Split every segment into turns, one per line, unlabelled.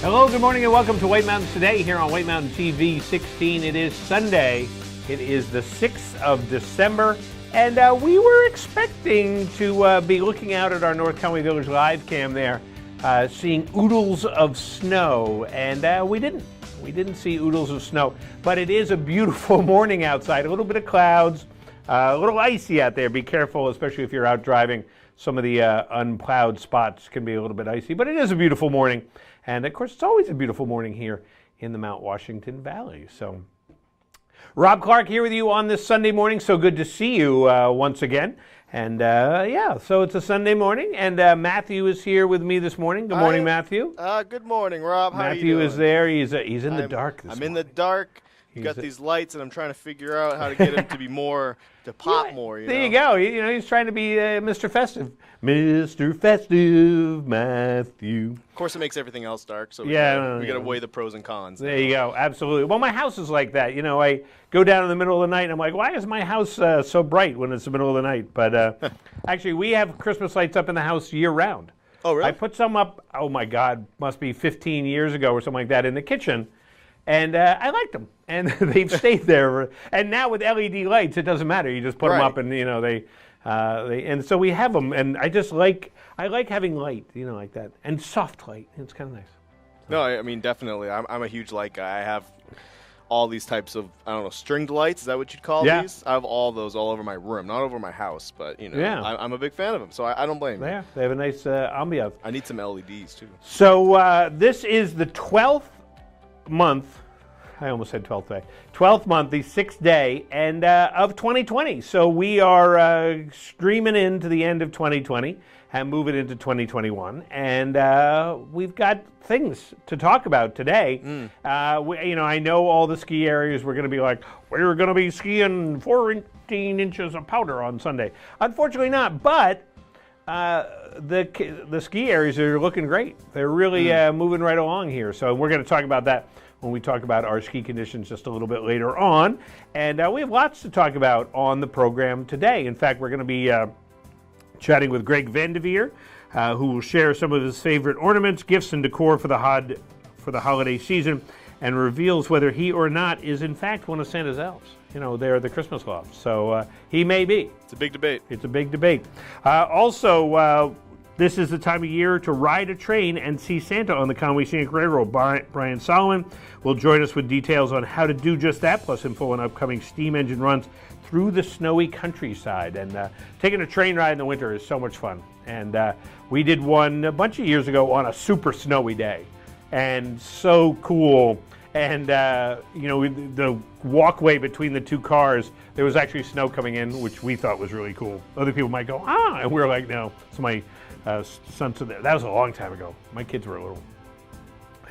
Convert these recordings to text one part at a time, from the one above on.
Hello, good morning, and welcome to White Mountains Today here on White Mountain TV 16. It is Sunday. It is the 6th of December, and we were expecting to be looking out at our North Conway Village live cam there, seeing oodles of snow, and we didn't. We didn't see oodles of snow, but it is a beautiful morning outside. A little bit of clouds, a little icy out there. Be careful, especially if you're out driving. Some of the unplowed spots can be a little bit icy, but it is a beautiful morning. And of course, it's always a beautiful morning here in the Mount Washington Valley. So, Rob Clark here with you on this Sunday morning. So good to see you once again. And so it's a Sunday morning, and Matthew is here with me this morning. Good morning, Matthew.
Good morning, Rob. How
Matthew
are you doing?
is there. He's in the dark this
I'm
morning.
in the dark. You've got these lights, and I'm trying to figure out how to get him to be more, to pop more.
There you go. You know, he's trying to be Mr. Festive. Mr. Festive, Matthew.
Of course, it makes everything else dark, so we
Yeah,
got to weigh the pros and cons.
There you go. Absolutely. Well, my house is like that. You know, I go down in the middle of the night, and I'm like, why is my house so bright when it's the middle of the night? But actually, we have Christmas lights up in the house year-round.
Oh, really?
I put some up, oh, my God, must be 15 years ago or something like that in the kitchen. And I liked them, and they've stayed there. And now with LED lights, it doesn't matter. You just put them up, and you know they and so we have them. And I like having light, you know, like that, and soft light. It's kind of nice.
No, I mean definitely. I'm a huge light guy. I have all these types of stringed lights. Is that what you'd call these? I have all those all over my room, not over my house, but I'm a big fan of them. So I don't blame you.
Yeah, they have a nice ambiance.
I need some LEDs too.
So this is the 12th month. I almost said 12th day. 12th month, the 6th day, and of 2020. So we are streaming into the end of 2020 and moving into 2021. And we've got things to talk about today. I know all the ski areas were going to be like, we're going to be skiing 14 inches of powder on Sunday. Unfortunately not, but the ski areas are looking great. They're really moving right along here. So we're going to talk about that when we talk about our ski conditions just a little bit later on. And we have lots to talk about on the program today. In fact, we're going to be chatting with Greg Vandeveer, who will share some of his favorite ornaments, gifts, and decor for the holiday season, and reveals whether he or not is in fact one of Santa's elves. You know, they're the Christmas elves. So he may be.
It's a big debate.
It's a big debate. Also, this is the time of year to ride a train and see Santa on the Conway Scenic Railroad. Brian Solomon will join us with details on how to do just that, plus info on upcoming steam engine runs through the snowy countryside. And taking a train ride in the winter is so much fun. And we did one a bunch of years ago on a super snowy day. And so cool. And, the walkway between the two cars, there was actually snow coming in, which we thought was really cool. Other people might go, and we were like, no. So my son said that was a long time ago. My kids were little.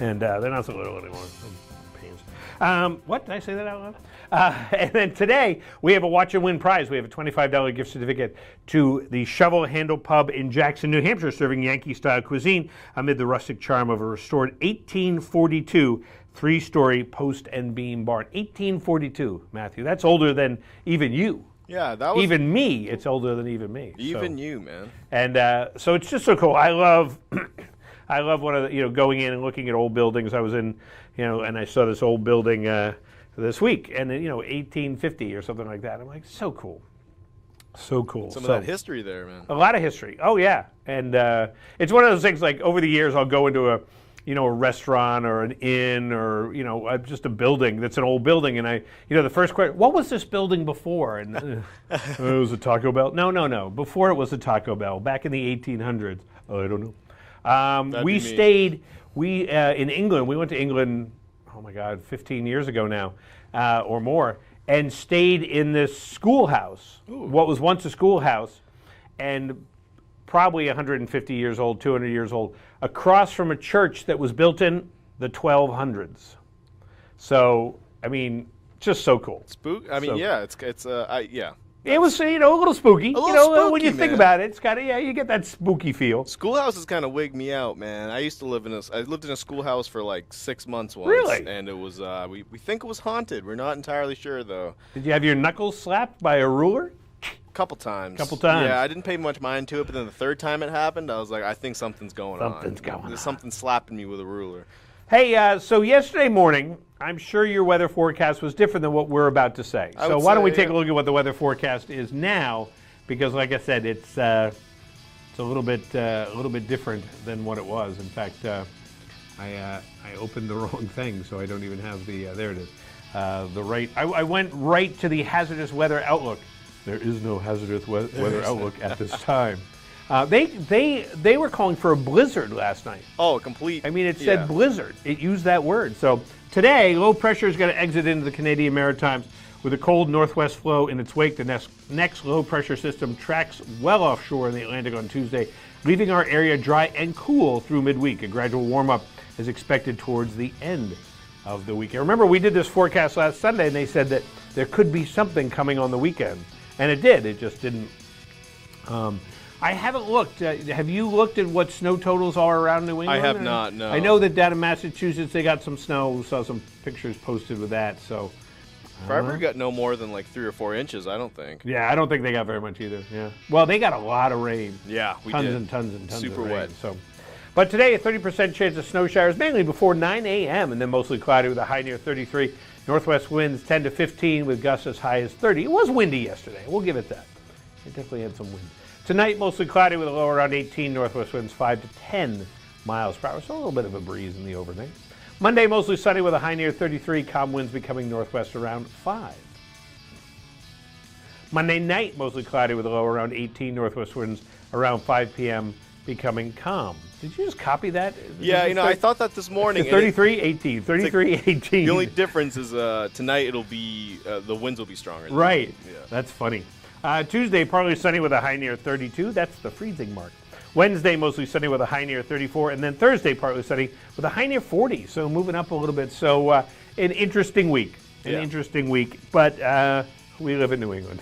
And they're not so little anymore. Pains. What? Did I say that out loud? And then today, we have a Watch and Win prize. We have a $25 gift certificate to the Shovel Handle Pub in Jackson, New Hampshire, serving Yankee-style cuisine amid the rustic charm of a restored 1842 three-story post and beam barn. 1842, Matthew. That's older than even you.
Yeah, that was...
Even me, it's older than even me.
Even you, man.
And so it's just so cool. I love one of the, going in and looking at old buildings. I was in, and I saw this old building this week, and 1850 or something like that. I'm like, so cool. So cool.
Some of that history there, man.
A lot of history. Oh, yeah. And it's one of those things, like, over the years, I'll go into a restaurant or an inn or, just a building that's an old building. And the first question, what was this building before? And it was a Taco Bell. No. Before it was a Taco Bell, back in the 1800s. Oh, I don't know. We stayed, in England, we went to England, oh my God, 15 years ago now, or more, and stayed in this schoolhouse, what was once a schoolhouse, and probably 150 years old, 200 years old, across from a church that was built in the 1200s. So, I mean, just so cool.
Yeah.
It was, a little spooky.
Spooky,
when you think about it, it's kind of, you get that spooky feel.
Schoolhouses kind of wig me out, man. I lived in a schoolhouse for like 6 months once.
Really?
And it was, we think it was haunted. We're not entirely sure, though.
Did you have your knuckles slapped by a ruler?
Couple times.
Yeah,
I didn't pay much mind to it, but then the third time it happened, I was like, I think something's going on.
There's
something slapping me with a ruler.
Hey, so yesterday morning, I'm sure your weather forecast was different than what we're about to say. So why don't we take a look at what the weather forecast is now? Because, like I said, it's a little bit different than what it was. In fact, I opened the wrong thing, so I don't even have the. There it is. I went right to the hazardous weather outlook. There is no hazardous weather outlook at this time. They were calling for a blizzard last night.
Oh, a complete.
I mean, it said blizzard. It used that word. So today, low pressure is going to exit into the Canadian Maritimes with a cold northwest flow in its wake. The next low pressure system tracks well offshore in the Atlantic on Tuesday, leaving our area dry and cool through midweek. A gradual warm up is expected towards the end of the weekend. Remember, we did this forecast last Sunday, and they said that there could be something coming on the weekend, and it did. It just didn't. I haven't looked. Have you looked at what snow totals are around New England?
I have not, no.
I know that down in Massachusetts they got some snow. We saw some pictures posted with that. So
Freiburg got no more than like 3 or 4 inches, I don't think.
Yeah, I don't think they got very much either. Yeah. Well, they got a lot of rain.
Yeah, we
tons
did.
and tons and tons
Super
of rain.
wet.
So, but today a 30% chance of snow showers, mainly before 9 a.m. and then mostly cloudy with a high near 33. Northwest winds 10 to 15 with gusts as high as 30. It was windy yesterday. We'll give it that. It definitely had some wind. Tonight, mostly cloudy with a low around 18, northwest winds 5 to 10 miles per hour, so a little bit of a breeze in the overnight. Monday, mostly sunny with a high near 33, calm winds becoming northwest around 5. Monday night, mostly cloudy with a low around 18, northwest winds around 5 p.m. becoming calm. Did you just copy that?
Yeah, I thought that this morning.
33, 18, 33, 18.
The only difference is tonight it'll be, the winds will be stronger.
Right, yeah. That's funny. Tuesday, partly sunny with a high near 32. That's the freezing mark. Wednesday, mostly sunny with a high near 34. And then Thursday, partly sunny with a high near 40. So moving up a little bit. So an interesting week. Interesting week. But we live in New England.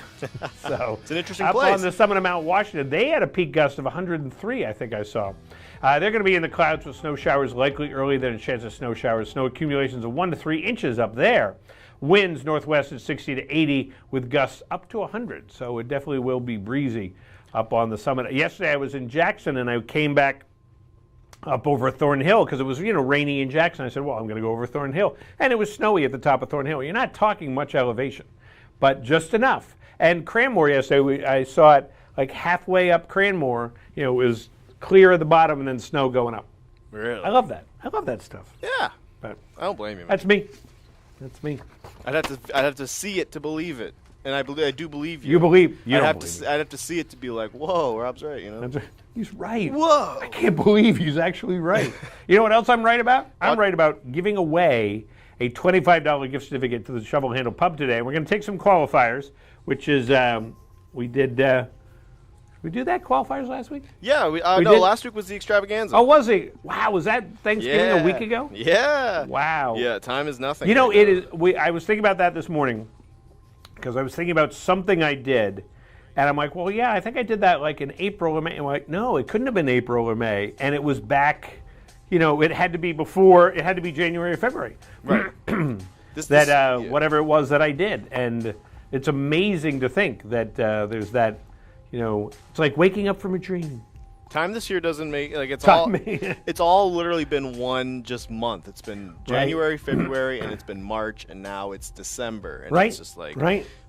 So
it's an interesting
place.
Up
on the summit of Mount Washington, they had a peak gust of 103, I think I saw. They're going to be in the clouds with snow showers likely early, then a chance of snow showers. Snow accumulations of 1 to 3 inches up there. Winds northwest at 60 to 80 with gusts up to 100. So it definitely will be breezy up on the summit. Yesterday I was in Jackson and I came back up over Thornhill because it was rainy in Jackson. I said, well, I'm going to go over Thornhill. And it was snowy at the top of Thornhill. You're not talking much elevation, but just enough. And Cranmore yesterday, I saw it like halfway up Cranmore. It was clear at the bottom and then snow going up.
Really?
I love that. I love that stuff.
Yeah.
But
I don't blame you, man.
That's me. That's me.
I'd have to see it to believe it, and I do believe you.
You believe? You
I'd
don't
have
believe
I'd have to see it to be like, whoa, Rob's right.
He's right.
Whoa!
I can't believe he's actually right. You know what else I'm right about? I'm right about giving away a $25 gift certificate to the Shovel Handle Pub today. We're going to take some qualifiers, which is we did. We do that qualifiers last week?
Yeah, no. Last week was the extravaganza.
Oh, was it? Wow, was that Thanksgiving a week ago?
Yeah.
Wow.
Yeah, time is nothing.
It is. I was thinking about that this morning because I was thinking about something I did, and I'm like, well, yeah, I think I did that like in April or May. And I'm like, no, it couldn't have been April or May, and it was back. It had to be before. It had to be January or February.
Right.
Whatever it was that I did, and it's amazing to think that there's that. It's like waking up from a dream.
Time this year doesn't make it's all literally been one just month. It's been January, February, and it's been March, and now it's December. And it's just like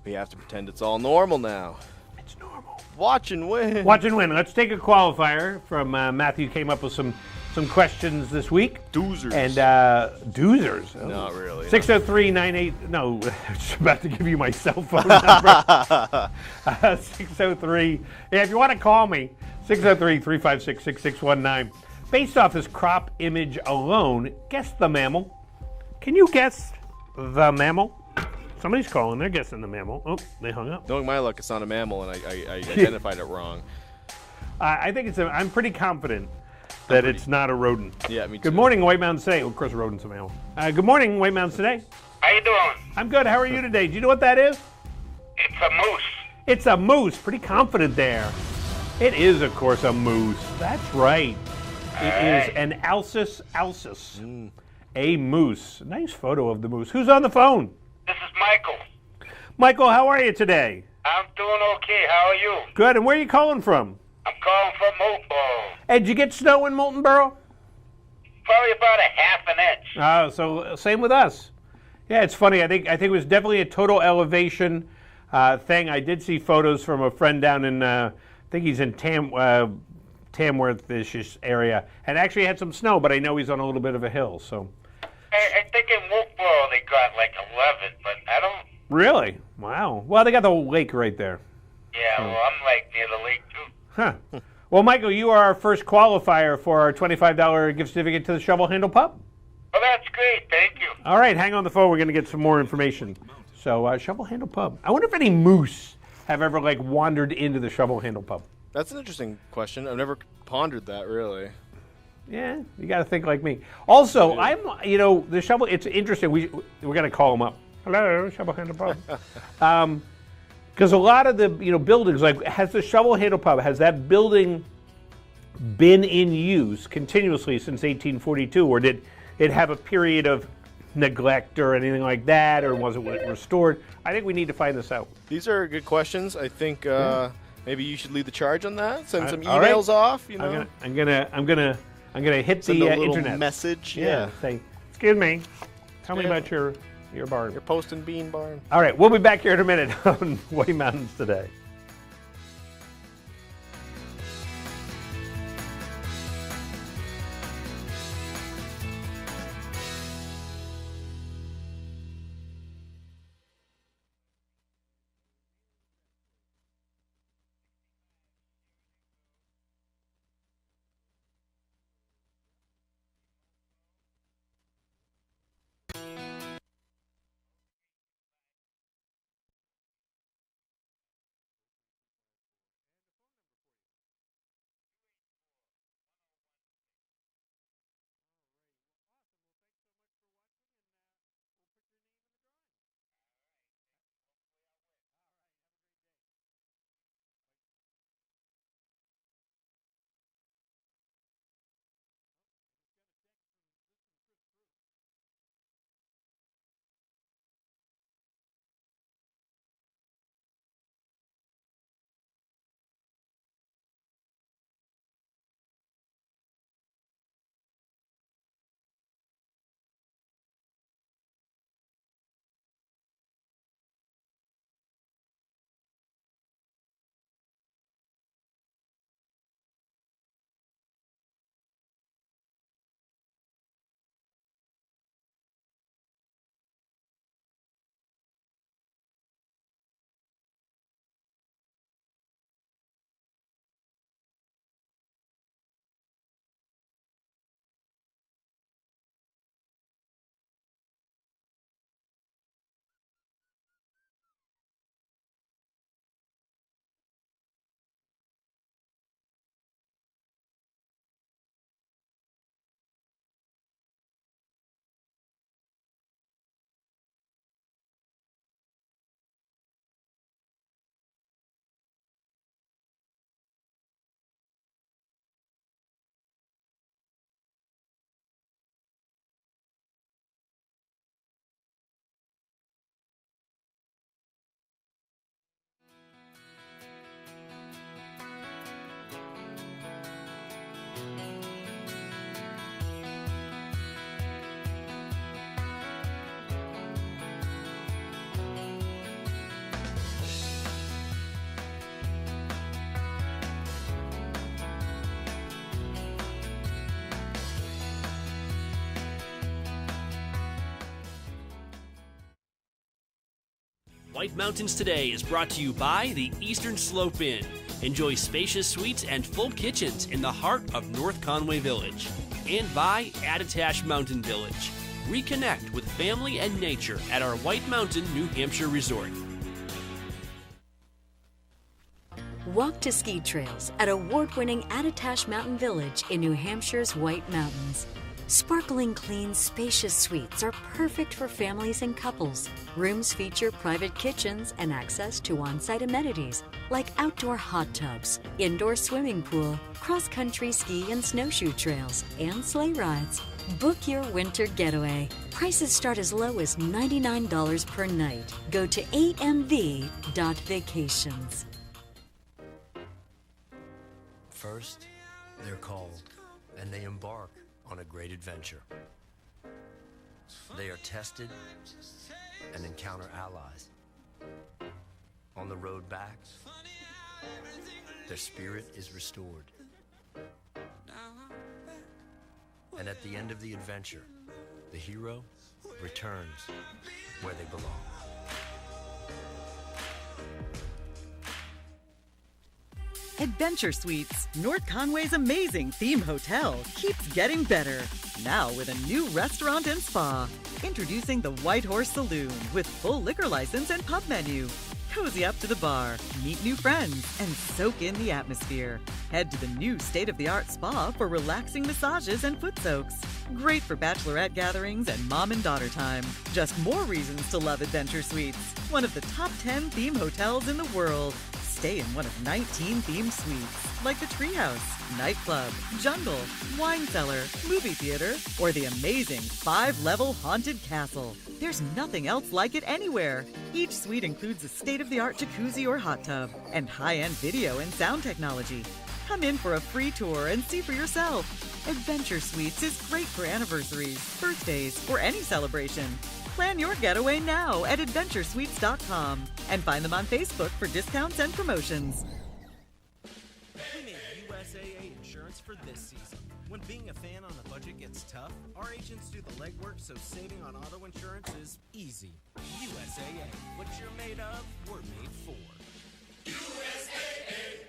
we have to pretend it's all normal now.
It's normal.
Watch and win.
Watch and win. Let's take a qualifier from Matthew. Came up with some questions this week.
Doozers.
And doozers.
Oh. Not really.
603-98. No, I was about to give you my cell phone number. 603. Yeah, if you want to call me, 603-356-6619. Based off this crop image alone, guess the mammal. Can you guess the mammal? Somebody's calling. They're guessing the mammal. Oh, they hung up.
Knowing my luck, it's not a mammal, and I identified it wrong.
I think I'm pretty confident that it's not a rodent.
Yeah, me too.
Good morning, White Mountains Today. Of course, a rodent's a mammal. Good morning, White Mountains Today.
How you doing?
I'm good. How are you today? Do you know what that is?
It's a moose.
It's a moose. Pretty confident there. It is, of course, a moose. That's right. It is an Alces alces. A moose. Nice photo of the moose. Who's on the phone?
This is Michael.
Michael, how are you today?
I'm doing okay. How are you?
Good. And where are you calling from?
I'm calling from Moltenboro.
Hey, did you get snow in Moltenboro?
probably about a half an inch.
So same with us. Yeah, it's funny. I think it was definitely a total elevation thing. I did see photos from a friend down in, I think he's in Tamworth-ish area, and actually had some snow, but I know he's on a little bit of a hill. So.
I think in Wolfboro they got like 11, but I don't.
Really? Wow. Well, they got the lake right there.
Yeah, well, I'm like near the lake too.
Huh. Well, Michael, you are our first qualifier for our $25 gift certificate to the Shovel Handle Pub.
Oh, that's great. Thank you.
All right, hang on the phone. We're going to get some more information. So, Shovel Handle Pub. I wonder if any moose have ever wandered into the Shovel Handle Pub.
That's an interesting question. I've never pondered that, really.
Yeah, you got to think like me. Also, the shovel. It's interesting. We're going to call them up. Hello, Shovel Handle Pub. Because a lot of the buildings, has the Shovel Handle Pub, has that building been in use continuously since 1842, or did it have a period of neglect or anything like that, or was it restored? I think we need to find this out.
These are good questions. I think maybe you should lead the charge on that. Send some emails off.
I'm gonna hit
Send
the
a little
internet
message.
Yeah. Say, excuse me. Tell me about your barn.
Your post and bean barn.
All right, we'll be back here in a minute on White Mountains Today.
White Mountains Today is brought to you by the Eastern Slope Inn. Enjoy spacious suites and full kitchens in the heart of North Conway Village. And by Attitash Mountain Village. Reconnect with family and nature at our White Mountain, New Hampshire resort.
Walk to ski trails at award-winning Attitash Mountain Village in New Hampshire's White Mountains. Sparkling clean, spacious suites are perfect for families and couples. Rooms feature private kitchens and access to on-site amenities like outdoor hot tubs, indoor swimming pool, cross-country ski and snowshoe trails, and sleigh rides. Book your winter getaway. Prices start as low as $99 per night. Go to amv.vacations.
First, they're called, and they embark on a great adventure. They are tested and encounter allies. On the road back, their spirit is restored. And at the end of the adventure, the hero returns where they belong.
Adventure Suites, North Conway's amazing theme hotel, keeps getting better. Now with a new restaurant and spa. Introducing the White Horse Saloon with full liquor license and pub menu. Cozy up to the bar, meet new friends, and soak in the atmosphere. Head to the new state-of-the-art spa for relaxing massages and foot soaks. Great for bachelorette gatherings and mom and daughter time. Just more reasons to love Adventure Suites, one of the top 10 theme hotels in the world. Stay in one of 19 themed suites, like the Treehouse, Nightclub, Jungle, Wine Cellar, Movie Theater, or the amazing 5-level Haunted Castle. There's nothing else like it anywhere. Each suite includes a state-of-the-art jacuzzi or hot tub, and high-end video and sound technology. Come in for a free tour and see for yourself. Adventure Suites is great for anniversaries, birthdays, or any celebration. Plan your getaway now at adventuresuites.com and find them on Facebook for discounts and promotions.
We made USAA insurance for this season. When being a fan on a budget gets tough, our agents do the legwork so saving on auto insurance is easy. USAA. What you're made of, we're made for. USAA.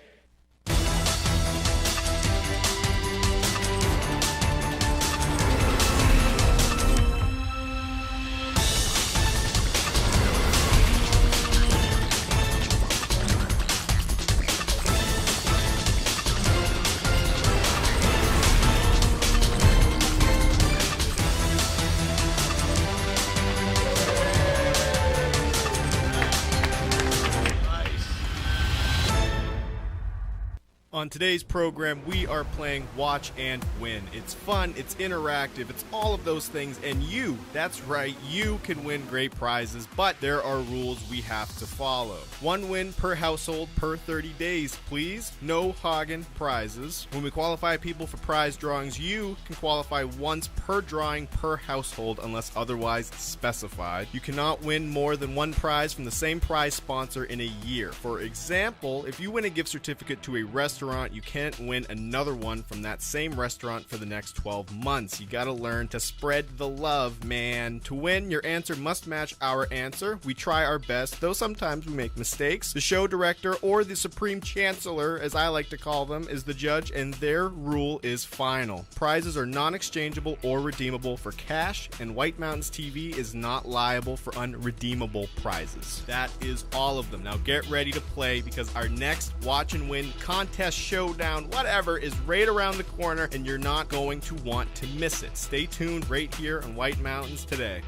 On today's program, we are playing Watch and Win. It's fun, it's interactive, it's all of those things, and you, that's right, you can win great prizes, but there are rules we have to follow. 1 win per household per 30 days, please. No Hagen prizes. When we qualify people for prize drawings, you can qualify once per drawing per household unless otherwise specified. You cannot win more than 1 prize from the same prize sponsor in a year. For example, if you win a gift certificate to a restaurant, you can't win another one from that same restaurant for the next 12 months. You gotta learn to spread the love, man. To win, your answer must match our answer. We try our best, though sometimes we make mistakes. The show director, or the supreme chancellor, as I like to call them, is the judge, and their rule is final. Prizes are non-exchangeable or redeemable for cash, and White Mountains TV is not liable for unredeemable prizes. That is all of them. Now get ready to play, because our next Watch and Win contest, showdown, whatever, is right around the corner, and you're not going to want to miss it. Stay tuned right here on White Mountains Today.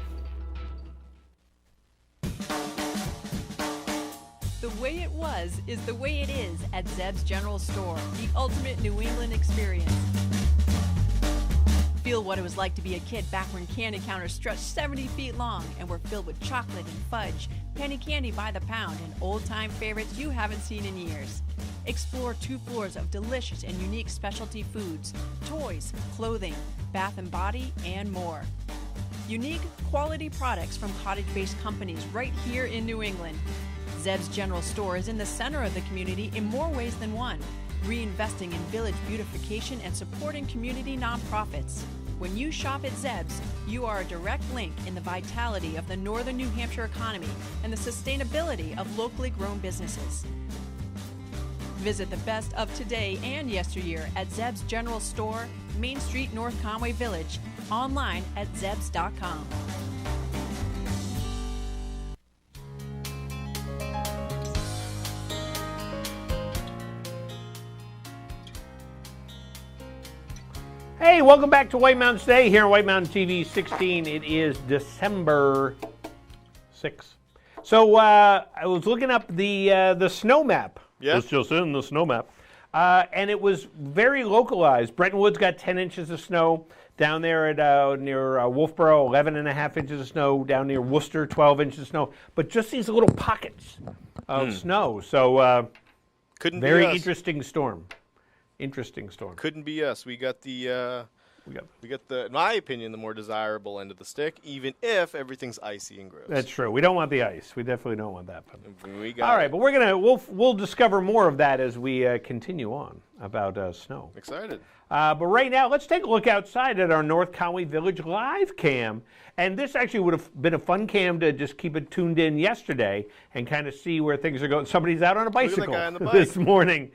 The way it was is the way it is at Zeb's General Store, the ultimate New England experience. Feel what it was like to be a kid back when candy counters stretched 70 feet long and were filled with chocolate and fudge, penny candy by the pound, and old-time favorites you haven't seen in years. Explore 2 floors of delicious and unique specialty foods, toys, clothing, bath and body, and more. Unique, quality products from cottage-based companies right here in New England. Zeb's General Store is in the center of the community in more ways than one, reinvesting in village beautification and supporting community nonprofits. When you shop at Zeb's, you are a direct link in the vitality of the northern New Hampshire economy and the sustainability of locally grown businesses. Visit the best of today and yesteryear at Zeb's General Store, Main Street, North Conway Village, online at zebs.com.
Hey, welcome back to White Mountains Today here on White Mountain TV 16. It is December 6th. So I was looking up the snow map.
Yeah.
It's just in the snow map. And it was very localized. Bretton Woods got 10 inches of snow. Down there at near Wolfboro, 11.5 inches of snow. Down near Worcester, 12 inches of snow. But just these little pockets of snow. So
Couldn't
very
be us.
interesting storm. Interesting storm.
Couldn't be us. We got the We get the, in my opinion, the more desirable end of the stick, even if everything's icy and gross.
That's true. We don't want the ice. We definitely don't want that.
We got
all right, but we'll discover more of that as we continue on about snow.
Excited.
But right now, let's take a look outside at our North Conway Village live cam. And this actually would have been a fun cam to just keep it tuned in yesterday and kind of see where things are going. Somebody's out on a bicycle this morning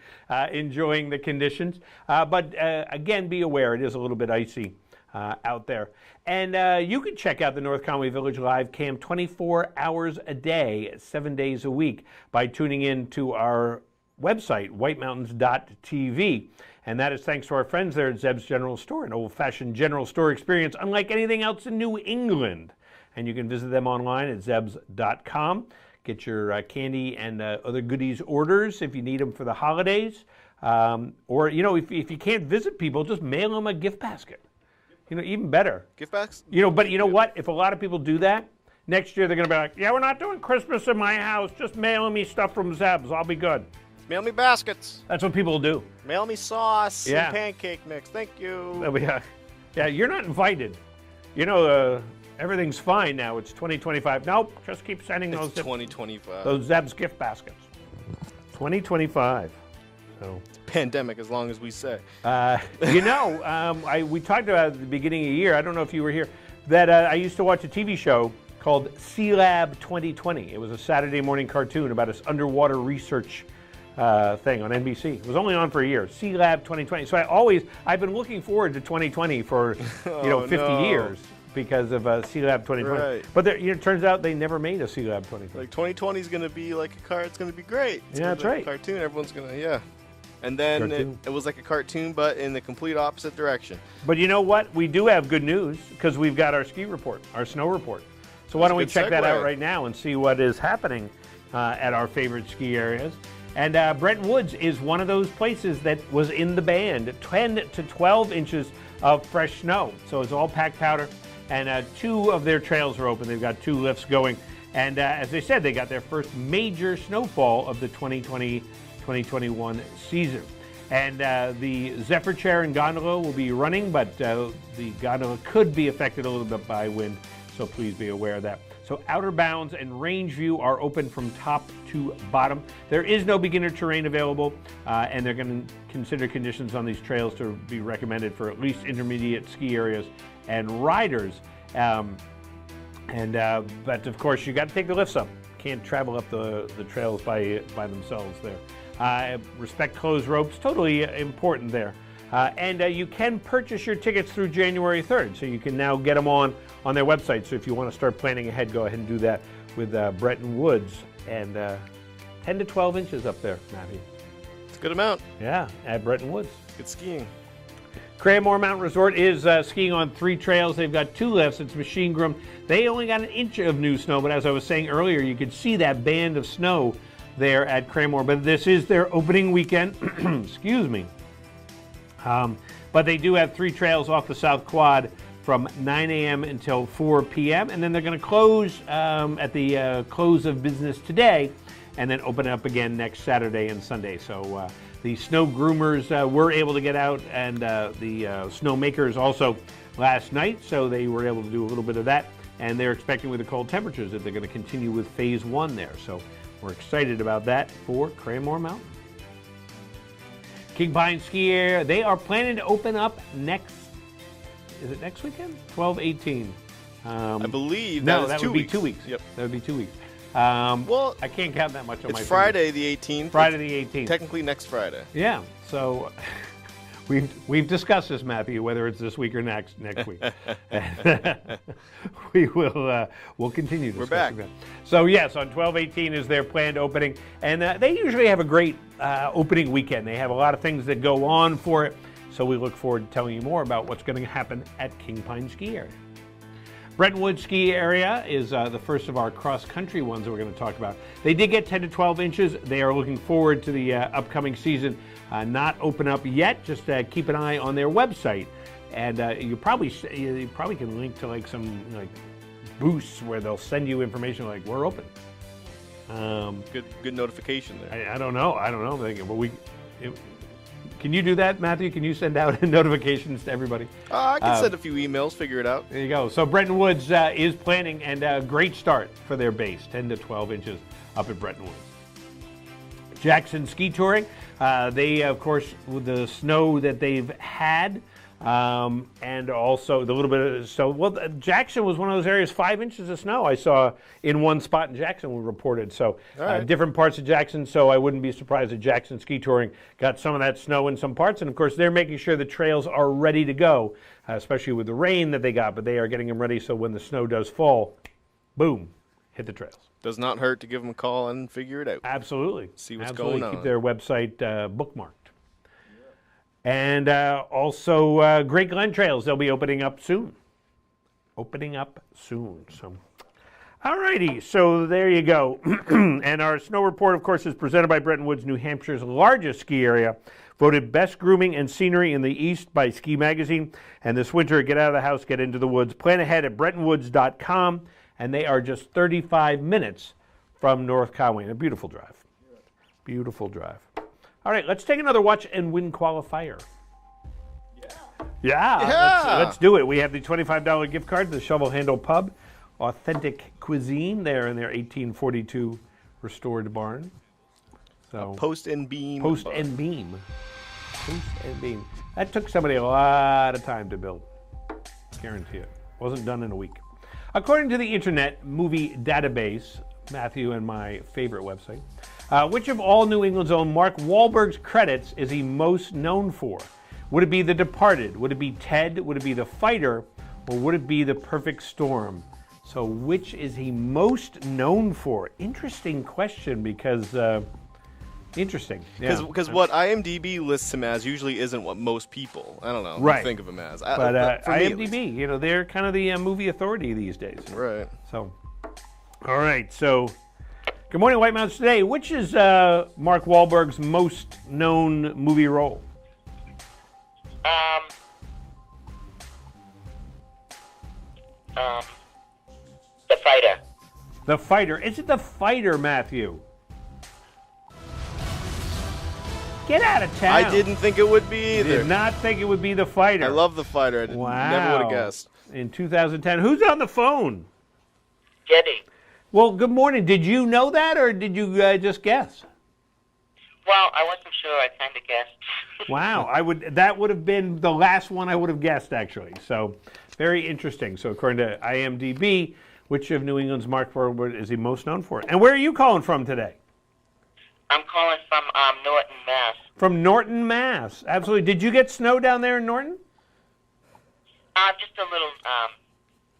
enjoying the conditions. But again, be aware, it is a little bit icy out there. And you can check out the North Conway Village live cam 24 hours a day, 7 days a week by tuning in to our website, whitemountains.tv. And that is thanks to our friends there at Zeb's General Store, an old-fashioned general store experience unlike anything else in New England. And you can visit them online at zebs.com. Get your candy and other goodies orders if you need them for the holidays. Or, you know, if you can't visit people, just mail them a gift basket. You know, even better.
Gift bags?
You know, but you know what? If a lot of people do that, next year they're going to be like, yeah, we're not doing Christmas in my house. Just mail me stuff from Zeb's. I'll be good.
Mail me baskets.
That's what people do.
Mail me sauce
and
pancake mix. Thank you.
Yeah, you're not invited. You know, everything's fine now. It's 2025. Nope, just keep sending those.
2025.
Those Zeb's gift baskets. 2025. So.
Pandemic, as long as we say.
You know, we talked about at the beginning of the year, I don't know if you were here, that I used to watch a TV show called Sealab 2020. It was a Saturday morning cartoon about this underwater research thing on NBC. It was only on for a year, Sealab 2020. So I've been looking forward to 2020 for 50 years because of Sealab 2020.
Right.
But it turns out they never made a Sealab 2020.
Like 2020 is going to be like a car. It's going to be great.
That's right.
A cartoon. Everyone's going to And then it was like a cartoon, but in the complete opposite direction.
But you know what? We do have good news because we've got our ski report, our snow report. So why don't we check that out right now and see what is happening at our favorite ski areas. And Bretton Woods is one of those places that was in the band, 10 to 12 inches of fresh snow. So it's all packed powder, and 2 of their trails are open. They've got 2 lifts going. And as they said, they got their first major snowfall of the 2020-2021 season. And the Zephyr Chair and gondola will be running, but the gondola could be affected a little bit by wind, so please be aware of that. So Outer Bounds and Rangeview are open from top to bottom. There is no beginner terrain available, and they're going to consider conditions on these trails to be recommended for at least intermediate ski areas and riders. But of course, you got to take the lifts up. Can't travel up the trails by themselves there. Respect closed ropes, totally important there. And you can purchase your tickets through January 3rd, so you can now get them on their website. So if you want to start planning ahead, go ahead and do that with Bretton Woods. And 10 to 12 inches up there, Matthew.
It's a good amount.
Yeah, at Bretton Woods.
Good skiing.
Cranmore Mountain Resort is skiing on 3 trails. They've got 2 lifts. It's machine groomed. They only got 1 inch of new snow, but as I was saying earlier, you could see that band of snow there at Cranmore. But this is their opening weekend. Excuse me. But they do have 3 trails off the South Quad from 9 a.m. until 4 p.m. And then they're going to close at the close of business today and then open up again next Saturday and Sunday. So the snow groomers were able to get out, and the snow makers also last night. So they were able to do a little bit of that. And they're expecting with the cold temperatures that they're going to continue with phase 1 there. So we're excited about that for Cranmore Mountain. King Pine Ski Area, they are planning to open up next weekend? 12/18.
I believe
that would be
2 weeks.
2 weeks.
Yep.
That would be 2 weeks.
Well,
I can't count that much on my
It's Friday the 18th.
Friday the 18th.
Technically next Friday.
Yeah. So we've discussed this, Matthew, whether it's this week or next week. We'll continue discussing
We're back.
that. So yes, on 12/18 is their planned opening, and they usually have a great opening weekend. They have a lot of things that go on for it. So we look forward to telling you more about what's going to happen at King Pine Ski Area. Bretton Woods Ski Area is the first of our cross-country ones that we're going to talk about. They did get 10 to 12 inches. They are looking forward to the upcoming season. Not open up yet. Just keep an eye on their website, and you probably can link to like some booths where they'll send you information like we're open.
Good notification there.
I don't know. Can you do that, Matthew? Can you send out notifications to everybody?
I can send a few emails, figure it out.
There you go. So Bretton Woods is planning, and a great start for their base, 10 to 12 inches up at Bretton Woods. Jackson Ski Touring, they, of course, with the snow that they've had, and also the little bit of snow. Well, Jackson was one of those areas, 5 inches of snow I saw in one spot in Jackson we reported. So different parts of Jackson, so I wouldn't be surprised if Jackson Ski Touring got some of that snow in some parts. And of course, they're making sure the trails are ready to go, especially with the rain that they got, but they are getting them ready so when the snow does fall, boom, hit the trails.
Does not hurt to give them a call and figure it out.
Absolutely.
See what's going on.
Keep their website bookmarked. And also Great Glen Trails, they'll be opening up soon. So, all righty, so there you go. And our snow report, of course, is presented by Bretton Woods, New Hampshire's largest ski area, voted best grooming and scenery in the East by Ski Magazine. And this winter, get out of the house, get into the woods. Plan ahead at BrettonWoods.com, and they are just 35 minutes from North Conway. And a beautiful drive. Beautiful drive. All right, let's take another watch and win qualifier. Yeah. Let's do it. We have the $25 gift card to the Shovel Handle Pub, authentic cuisine there in their 1842 restored barn. So
Post and beam.
Post and beam. That took somebody a lot of time to build. Guarantee it. Wasn't done in a week. According to the Internet Movie Database, Matthew and my favorite website, which of all New England's own Mark Wahlberg's credits is he most known for? Would it be The Departed? Would it be Ted? Would it be The Fighter? Or would it be The Perfect Storm? So which is he most known for? Interesting question because, interesting.
Because what IMDb lists him as usually isn't what most people, I don't know, think of him as.
But IMDb, they're kind of the movie authority these days.
Right.
So, all right, so... Good morning, White Mountains Today. Which is Mark Wahlberg's most known movie role?
The Fighter.
The Fighter. Is it The Fighter, Matthew? Get out of town.
I didn't think it would be either.
Did not think it would be The Fighter.
I love The Fighter. I never would have guessed.
In 2010. Who's on the phone?
Getty.
Well, good morning. Did you know that, or did you just guess?
Well, I wasn't sure. I kind of guessed.
Wow, that would have been the last one I would have guessed, actually. So, very interesting. So, according to IMDb, which of New England's Mark Wahlberg is he most known for? And where are you calling from today?
I'm calling from Norton, Mass.
From Norton, Mass. Absolutely. Did you get snow down there in Norton?
Just a little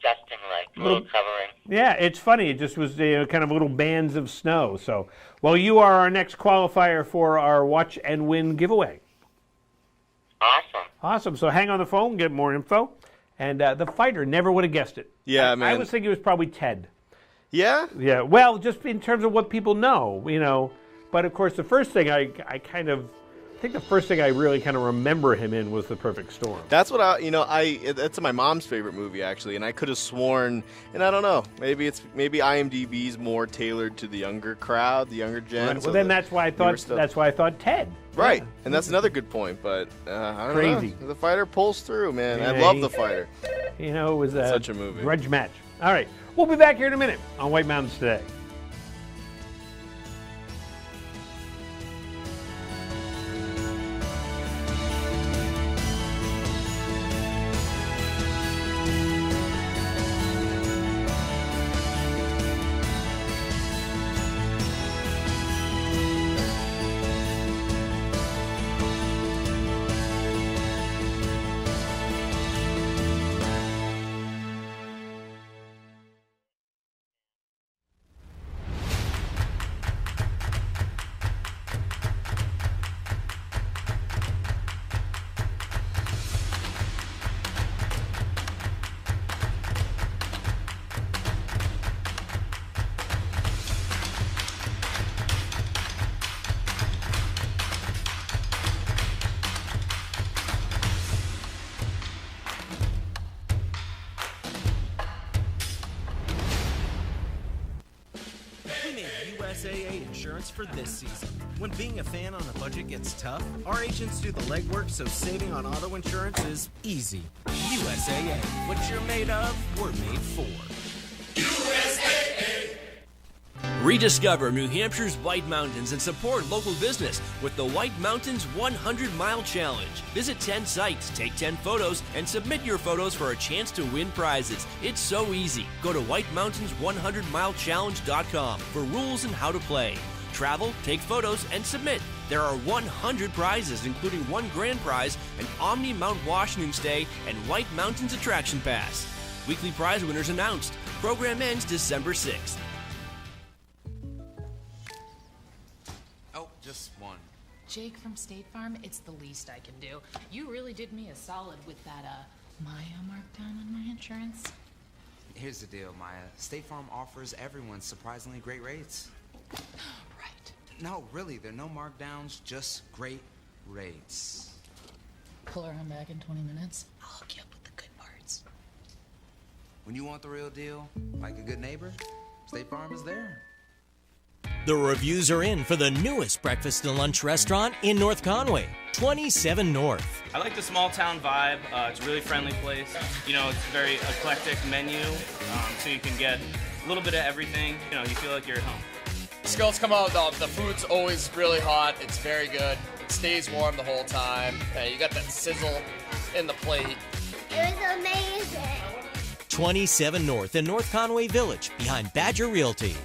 dusting, a little covering.
Yeah, it's funny. It just was kind of little bands of snow. So, well, you are our next qualifier for our Watch and Win giveaway. Awesome. So hang on the phone, get more info. And The Fighter, never would have guessed it.
Yeah, man.
I was thinking it was probably Ted.
Yeah?
Yeah, well, just in terms of what people know, But, of course, the first thing I think the first thing I really kind of remember him in was The Perfect Storm.
That's what that's my mom's favorite movie, actually, and I could have sworn, and I don't know, maybe IMDb's more tailored to the younger crowd, the younger gen.
Right. Well, then that's why I thought Ted.
Right,
yeah.
And that's another good point, but I don't
Crazy.
know. The Fighter pulls through, man. Yeah, I love The Fighter.
It was
such a movie.
Grudge match. All right, we'll be back here in a minute on White Mountains Today.
We made USAA insurance for this season. When being a fan on a budget gets tough, our agents do the legwork so saving on auto insurance is easy. USAA. What you're made of, we're made for.
USAA. Rediscover New Hampshire's White Mountains and support local business with the White Mountains 100-Mile Challenge. Visit 10 sites, take 10 photos, and submit your photos for a chance to win prizes. It's so easy. Go to whitemountains100milechallenge.com for rules and how to play. Travel, take photos, and submit. There are 100 prizes, including 1 grand prize, an Omni Mount Washington stay, and White Mountains Attraction Pass. Weekly prize winners announced. Program ends December 6th.
Just one.
Jake from State Farm, it's the least I can do. You really did me a solid with that, Maya markdown on my insurance.
Here's the deal, Maya. State Farm offers everyone surprisingly great rates.
Right.
No, really, there are no markdowns, just great rates.
Pull around back in 20 minutes. I'll hook you up with the good parts.
When you want the real deal, like a good neighbor, State Farm is there.
The reviews are in for the newest breakfast and lunch restaurant in North Conway, 27 North.
I like the small town vibe. It's a really friendly place. You know, it's a very eclectic menu, so you can get a little bit of everything. You know, you feel like you're at home.
Skills come out, the food's always really hot. It's very good. It stays warm the whole time. You got that sizzle in the plate.
It was amazing.
27 North in North Conway Village, behind Badger Realty.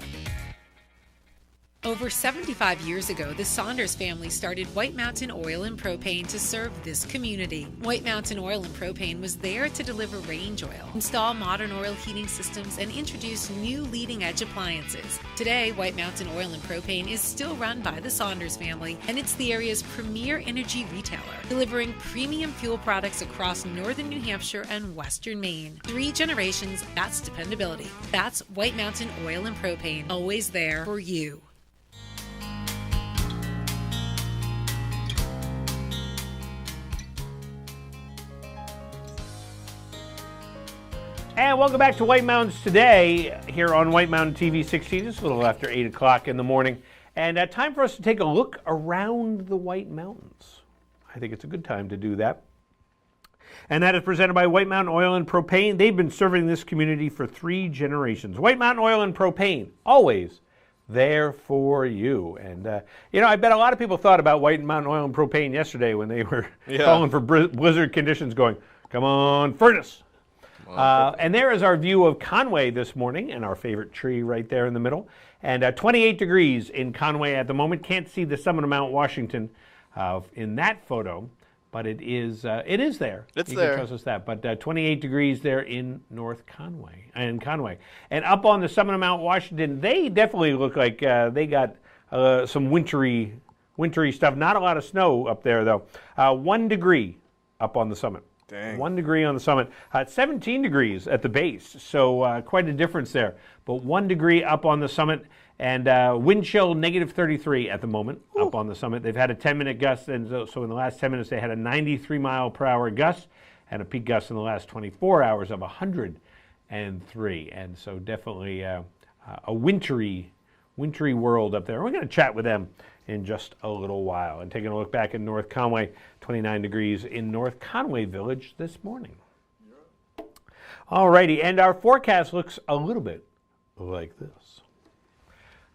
Over 75 years ago, the Saunders family started White Mountain Oil and Propane to serve this community. White Mountain Oil and Propane was there to deliver range oil, install modern oil heating systems, and introduce new leading-edge appliances. Today, White Mountain Oil and Propane is still run by the Saunders family, and it's the area's premier energy retailer, delivering premium fuel products across northern New Hampshire and western Maine. 3 generations, that's dependability. That's White Mountain Oil and Propane, always there for you.
And welcome back to White Mountains Today here on White Mountain TV 16. It's a little after 8 o'clock in the morning. And time for us to take a look around the White Mountains. I think it's a good time to do that. And that is presented by White Mountain Oil and Propane. They've been serving this community for 3 generations. White Mountain Oil and Propane, always there for you. And, I bet a lot of people thought about White Mountain Oil and Propane yesterday when they were calling for blizzard conditions going, come on, furnace. And there is our view of Conway this morning, and our favorite tree right there in the middle. And 28 degrees in Conway at the moment. Can't see the summit of Mount Washington in that photo, but it is there.
It's there.
You can trust us that. But 28 degrees there in North Conway. And up on the summit of Mount Washington, they definitely look like they got some wintry stuff. Not a lot of snow up there, though. 1 degree up on the summit.
Dang.
1 degree on the summit. 17 degrees at the base, so quite a difference there. But 1 degree up on the summit, and wind chill -33 at the moment. Ooh. Up on the summit. They've had a 10-minute gust, and so in the last 10 minutes they had a 93-mile-per-hour gust and a peak gust in the last 24 hours of 103. And so definitely a wintry world up there. We're going to chat with them in just a little while. And taking a look back in North Conway, 29 degrees in North Conway Village this morning. All righty, and our forecast looks a little bit like this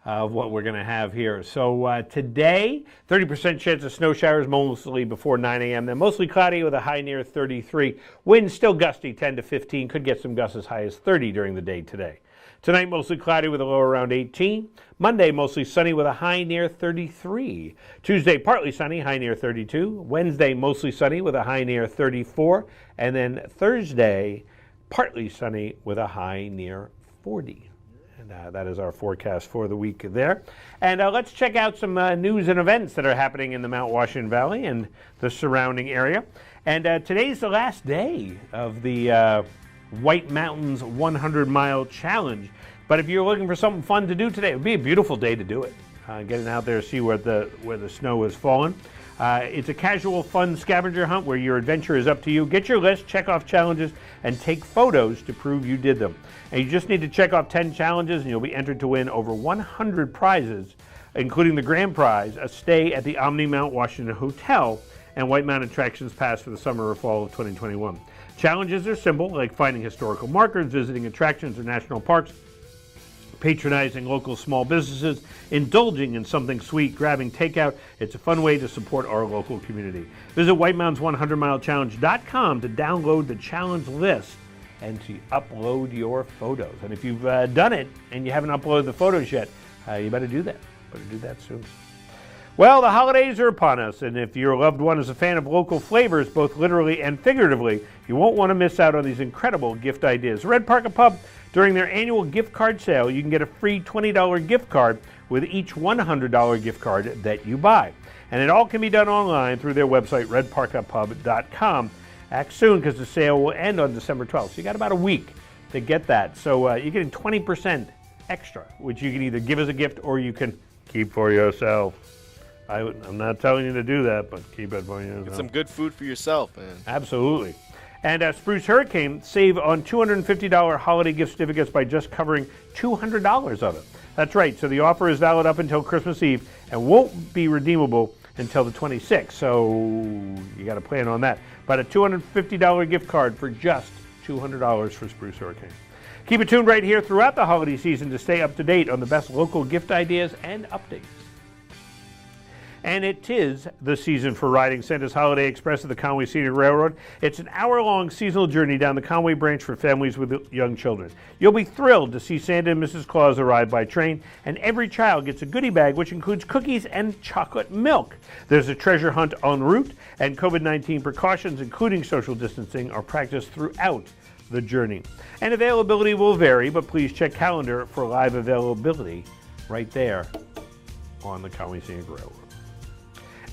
of what we're going to have here. So today, 30% chance of snow showers mostly before 9 a.m. Then mostly cloudy with a high near 33. Winds still gusty, 10 to 15. Could get some gusts as high as 30 during the day today. Tonight, mostly cloudy with a low around 18. Monday, mostly sunny with a high near 33. Tuesday, partly sunny, high near 32. Wednesday, mostly sunny with a high near 34. And then Thursday, partly sunny with a high near 40. And that is our forecast for the week there. And let's check out some news and events that are happening in the Mount Washington Valley and the surrounding area. And today's the last day of the White Mountains 100-Mile Challenge. But if you're looking for something fun to do today, it would be a beautiful day to do it. Getting out there to see where the snow has fallen. It's a casual, fun scavenger hunt where your adventure is up to you. Get your list, check off challenges, and take photos to prove you did them. And you just need to check off 10 challenges, and you'll be entered to win over 100 prizes, including the grand prize, a stay at the Omni Mount Washington Hotel, and White Mountain Attractions Pass for the summer or fall of 2021. Challenges are simple, like finding historical markers, visiting attractions or national parks, patronizing local small businesses, indulging in something sweet, grabbing takeout. It's a fun way to support our local community. Visit WhiteMountains100MileChallenge.com to download the challenge list and to upload your photos. And if you've done it and you haven't uploaded the photos yet, you better do that. Better do that soon. Well, the holidays are upon us, and if your loved one is a fan of local flavors, both literally and figuratively, you won't want to miss out on these incredible gift ideas. Red Parker Pub, during their annual gift card sale, you can get a free $20 gift card with each $100 gift card that you buy. And it all can be done online through their website, redparkerpub.com. Act soon because the sale will end on December 12th. So you got about a week to get that. So you're getting 20% extra, which you can either give as a gift or you can keep for yourself. I'm not telling you to do that, but keep it for yourself.
Get some good food for yourself, man.
Absolutely. And Spruce Hurricane, save on $250 holiday gift certificates by just covering $200 of it. That's right. So the offer is valid up until Christmas Eve and won't be redeemable until the 26th. So you got to plan on that. But a $250 gift card for just $200 for Spruce Hurricane. Keep it tuned right here throughout the holiday season to stay up to date on the best local gift ideas and updates. And it is the season for riding Santa's Holiday Express at the Conway Scenic Railroad. It's an hour-long seasonal journey down the Conway branch for families with young children. You'll be thrilled to see Santa and Mrs. Claus arrive by train, and every child gets a goodie bag which includes cookies and chocolate milk. There's a treasure hunt en route, and COVID-19 precautions, including social distancing, are practiced throughout the journey. And availability will vary, but please check calendar for live availability right there on the Conway Scenic Railroad.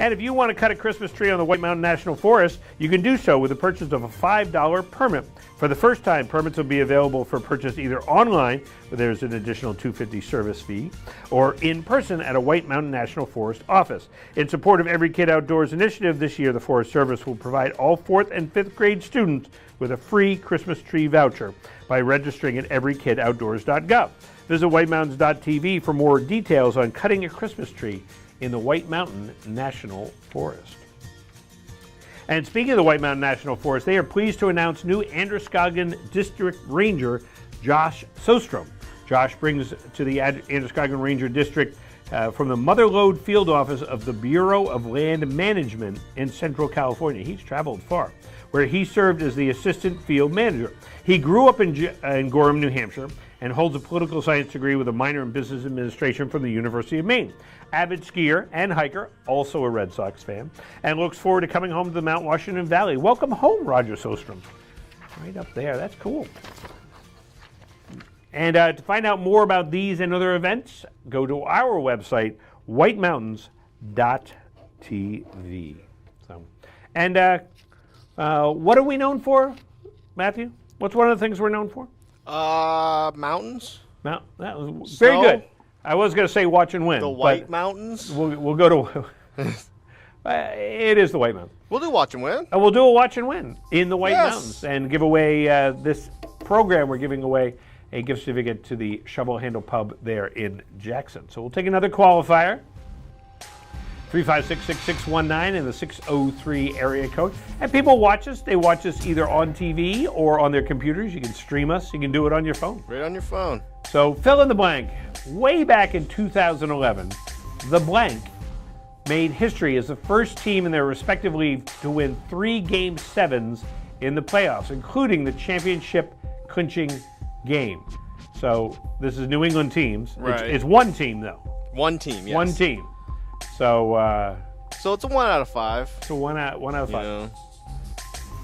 And if you want to cut a Christmas tree on the White Mountain National Forest, you can do so with the purchase of a $5 permit. For the first time, permits will be available for purchase either online, where there's an additional $2.50 service fee, or in person at a White Mountain National Forest office. In support of Every Kid Outdoors initiative this year, the Forest Service will provide all 4th and 5th grade students with a free Christmas tree voucher by registering at everykidoutdoors.gov. Visit whitemountains.tv for more details on cutting a Christmas tree in the White Mountain National Forest. And speaking of the White Mountain National Forest, they are pleased to announce new Androscoggin District Ranger Josh Sostrom. Josh brings to the Androscoggin Ranger District from the Mother Lode Field Office of the Bureau of Land Management in Central California. He's traveled far, where he served as the Assistant Field Manager. He grew up in Gorham, New Hampshire, and holds a political science degree with a minor in business administration from the University of Maine. Avid skier and hiker, also a Red Sox fan, and looks forward to coming home to the Mount Washington Valley. Welcome home, Roger Sostrom. Right up there, that's cool. And to find out more about these and other events, go to our website, whitemountains.tv. And what are we known for, Matthew? What's one of the things we're known for?
Mountains.
That was very good. I was going to say watch and win.
The White Mountains?
We'll go to... it is the White Mountains.
We'll do watch and win.
We'll do a watch and win in the White Mountains and give away this program. We're giving away a gift certificate to the Shovel Handle Pub there in Jackson. So we'll take another qualifier. 356-6619 in the 603 area code. And people watch us. They watch us either on TV or on their computers. You can stream us. You can do it on your phone.
Right on your phone.
So fill in the blank. Way back in 2011, the blank made history as the first team in their respective league to win 3 Game 7s in the playoffs, including the championship clinching game. So this is New England teams.
Right.
It's one team, though.
One team, yes.
One team. So
so it's a 1 out of 5.
It's a 1 out of 5.
Yeah.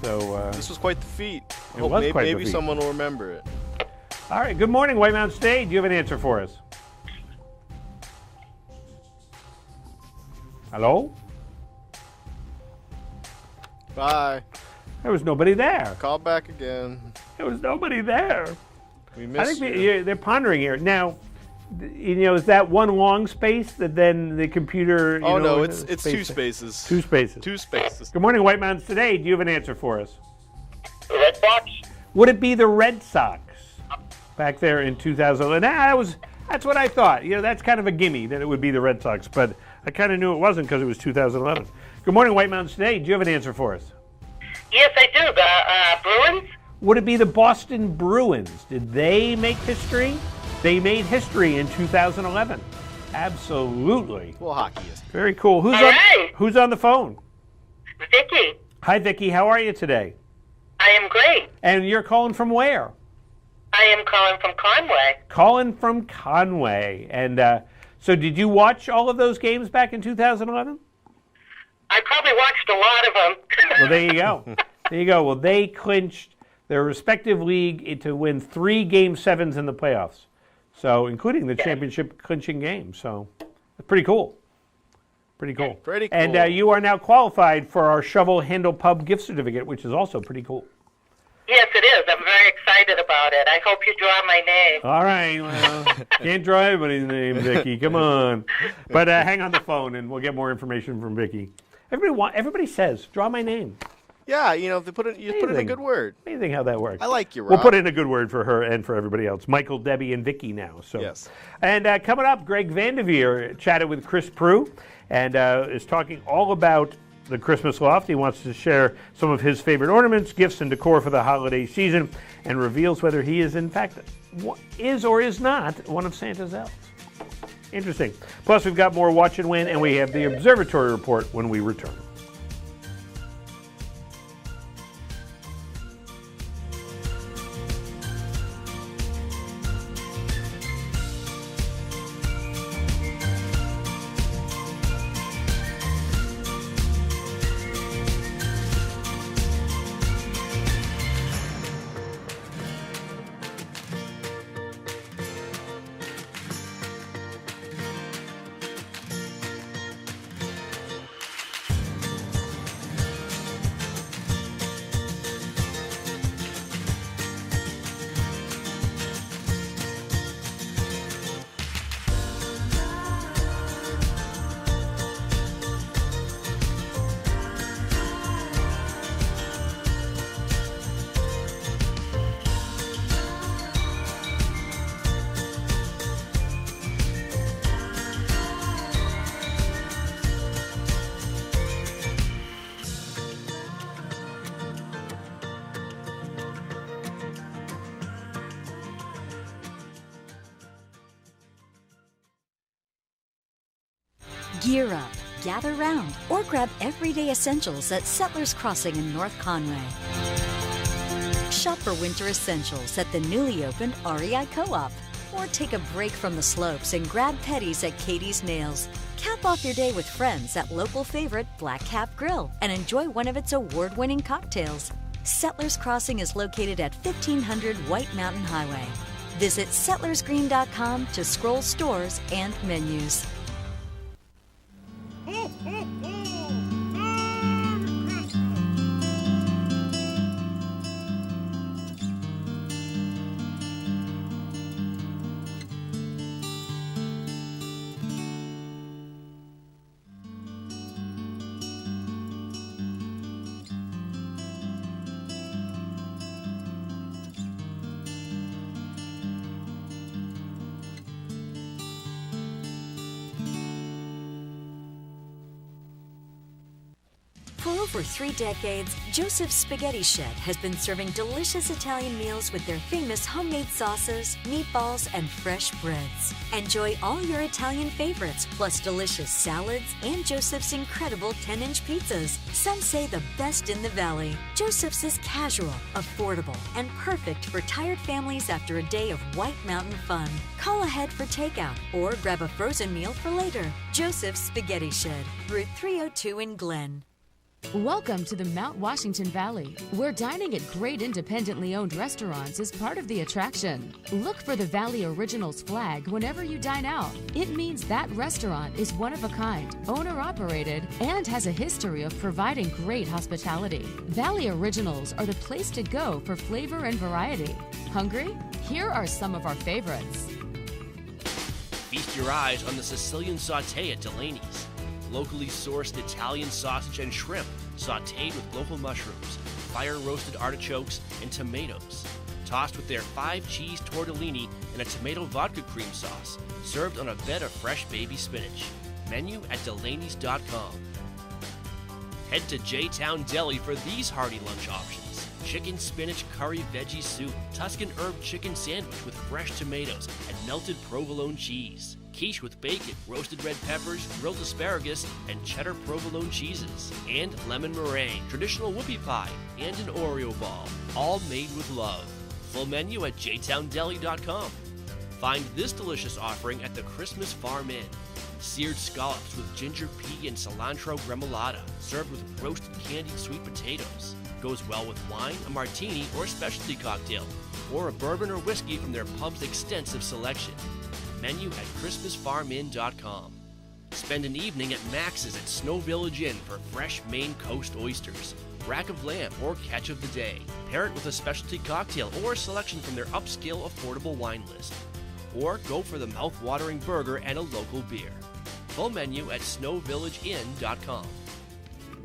So
this was quite the feat. Maybe someone will remember it.
All right. Good morning, White Mountain State. Do you have an answer for us? Hello?
Bye.
There was nobody there.
Call back again.
There was nobody there.
We missed
I think
you.
they're pondering here. Now, is that one long space that then the computer?
No, it's two spaces.
Two spaces.
Two spaces.
Good morning, White Mountains Today. Do you have an answer for us?
The Red Sox?
Would it be the Red Sox back there in 2011? That's what I thought. That's kind of a gimme that it would be the Red Sox, but I kind of knew it wasn't because it was 2011. Good morning, White Mountains Today. Do you have an answer for us?
Yes, I do. The Bruins?
Would it be the Boston Bruins? Did they make history? They made history in 2011. Absolutely.
Well, hockey is.
Very cool. Who's on the phone?
Vicky.
Hi, Vicky. How are you today?
I am great.
And you're calling from where?
I am calling from Conway.
Calling from Conway. And so did you watch all of those games back in 2011?
I probably watched a lot of them.
Well, there you go. There you go. Well, they clinched their respective league to win 3 Game 7s in the playoffs. So, including the championship clinching game. So, pretty cool. Pretty cool.
Pretty cool.
And you are now qualified for our Shovel Handle Pub gift certificate, which is also pretty cool.
Yes, it is. I'm very excited about it. I hope you draw my name.
All right. Well, can't draw anybody's name, Vicky. Come on. But hang on the phone, and we'll get more information from Vicky. Everybody says, draw my name.
Yeah, they put in a good word.
Amazing how that works.
I like you, Rob.
We'll put in a good word for her and for everybody else. Michael, Debbie, and Vicky now. So.
Yes.
And coming up, Greg Vanderveer chatted with Chris Prue and is talking all about the Christmas loft. He wants to share some of his favorite ornaments, gifts, and decor for the holiday season, and reveals whether he is in fact is or is not one of Santa's elves. Interesting. Plus, we've got more Watch and Win, and we have the Observatory Report when we return.
Gear up, gather round, or grab everyday essentials at Settlers Crossing in North Conway. Shop for winter essentials at the newly opened REI Co-op. Or take a break from the slopes and grab petties at Katie's Nails. Cap off your day with friends at local favorite Black Cap Grill and enjoy one of its award-winning cocktails. Settlers Crossing is located at 1500 White Mountain Highway. Visit settlersgreen.com to scroll stores and menus. For over 3 decades, Joseph's Spaghetti Shed has been serving delicious Italian meals with their famous homemade sauces, meatballs, and fresh breads. Enjoy all your Italian favorites, plus delicious salads and Joseph's incredible 10-inch pizzas. Some say the best in the valley. Joseph's is casual, affordable, and perfect for tired families after a day of White Mountain fun. Call ahead for takeout or grab a frozen meal for later. Joseph's Spaghetti Shed, Route 302 in Glen.
Welcome to the Mount Washington Valley, where dining at great independently owned restaurants is part of the attraction. Look for the Valley Originals flag whenever you dine out. It means that restaurant is one of a kind, owner-operated, and has a history of providing great hospitality. Valley Originals are the place to go for flavor and variety. Hungry? Here are some of our favorites.
Feast your eyes on the Sicilian sauté at Delaney's. Locally sourced Italian sausage and shrimp sautéed with local mushrooms, fire-roasted artichokes, and tomatoes. Tossed with their 5-cheese tortellini and a tomato vodka cream sauce, served on a bed of fresh baby spinach. Menu at Delaney's.com. Head to J-Town Deli for these hearty lunch options. Chicken spinach curry veggie soup, Tuscan herb chicken sandwich with fresh tomatoes and melted provolone cheese. Quiche with bacon, roasted red peppers, grilled asparagus, and cheddar provolone cheeses. And lemon meringue, traditional whoopie pie, and an Oreo ball, all made with love. Full menu at jtowndeli.com. Find this delicious offering at the Christmas Farm Inn. Seared scallops with ginger pea and cilantro gremolata, served with roasted candied sweet potatoes. Goes well with wine, a martini, or a specialty cocktail, or a bourbon or whiskey from their pub's extensive selection. Menu at ChristmasFarmInn.com. Spend an evening at Max's at Snow Village Inn for fresh Maine Coast oysters, rack of lamb, or catch of the day. Pair it with a specialty cocktail or a selection from their upscale affordable wine list. Or go for the mouth-watering burger and a local beer. Full menu at snowvillageinn.com.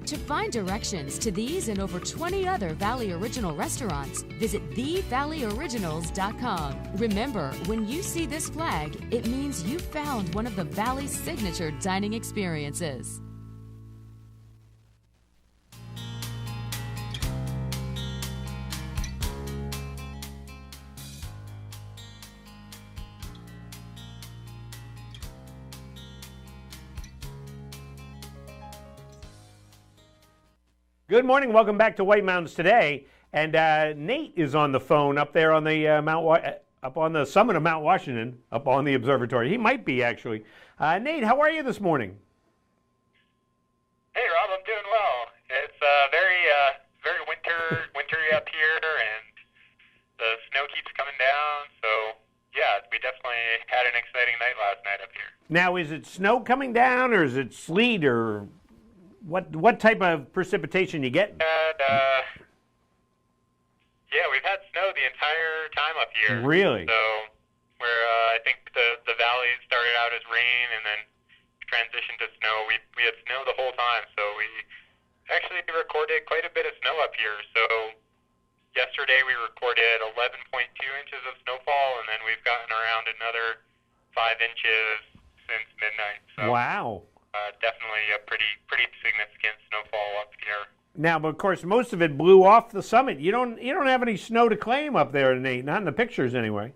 To find directions to these and over 20 other Valley Original restaurants, visit thevalleyoriginals.com. Remember, when you see this flag, it means you found one of the Valley's signature dining experiences.
Good morning. Welcome back to White Mountains Today. And Nate is on the phone up there on the up on the summit of Mount Washington, up on the observatory. He might be actually. Nate, how are you this morning?
Hey, Rob. I'm doing well. It's very wintry up here, and the snow keeps coming down. So yeah, we definitely had an exciting night last night up here.
Now, is it snow coming down, or is it sleet, or what type of precipitation you get?
Yeah, we've had snow the entire time up here.
Really?
So I think the valley started out as rain and then transitioned to snow. We had snow the whole time, so we actually recorded quite a bit of snow up here. So yesterday we recorded 11.2 inches of snowfall, and then we've gotten around another 5 inches since midnight. So
wow.
Definitely a pretty significant snowfall up here.
Now, but of course, most of it blew off the summit. You don't have any snow to claim up there, Nate. Not in the pictures, anyway.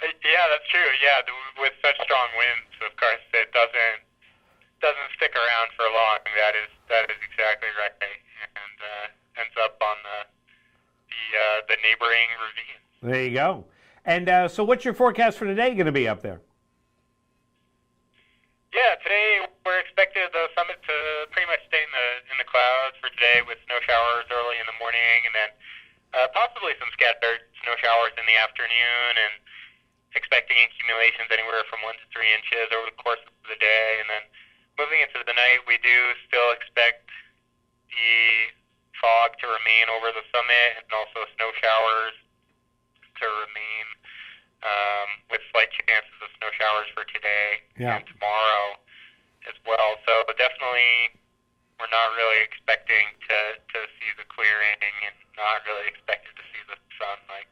Yeah, that's true. Yeah, with such strong winds, of course, it doesn't stick around for long. That is exactly right, and ends up on the neighboring ravines.
There you go. And so, what's your forecast for today going to be up there?
Yeah, today we're expected the summit to pretty much stay in the clouds for today, with snow showers early in the morning, and then possibly some scattered snow showers in the afternoon, and expecting accumulations anywhere from 1 to 3 inches over the course of the day. And then moving into the night, we do still expect the fog to remain over the summit, and also snow showers to remain, with slight chances of snow showers for today and tomorrow as well. So definitely we're not really expecting to see the clearing, and not really expected to see the sun like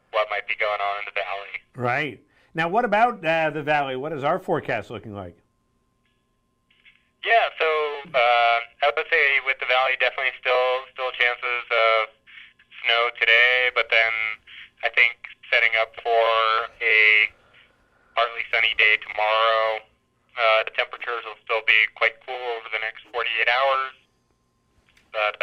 what might be going on in the valley.
Right. Now, what about the valley? What is our forecast looking like?
Yeah, so I would say with the valley, definitely still chances of snow today, but then I think setting up for a partly sunny day tomorrow. The temperatures will still be quite cool over the next 48 hours, but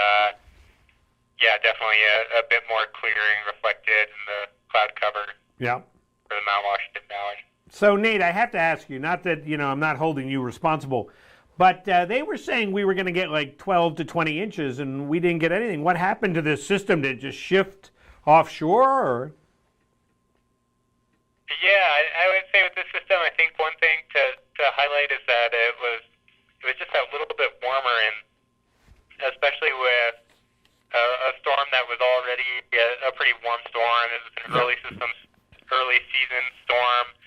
yeah, definitely a bit more clearing reflected in the cloud cover.
Yeah.
For the Mount Washington Valley.
So, Nate, I have to ask you, not that, I'm not holding you responsible, but they were saying we were going to get like 12 to 20 inches, and we didn't get anything. What happened to this system? Did it just shift offshore, or?
Yeah, I would say with this system, I think one thing to highlight is that it was just a little bit warmer, and especially with a storm that was already a pretty warm storm. It was an early season storm.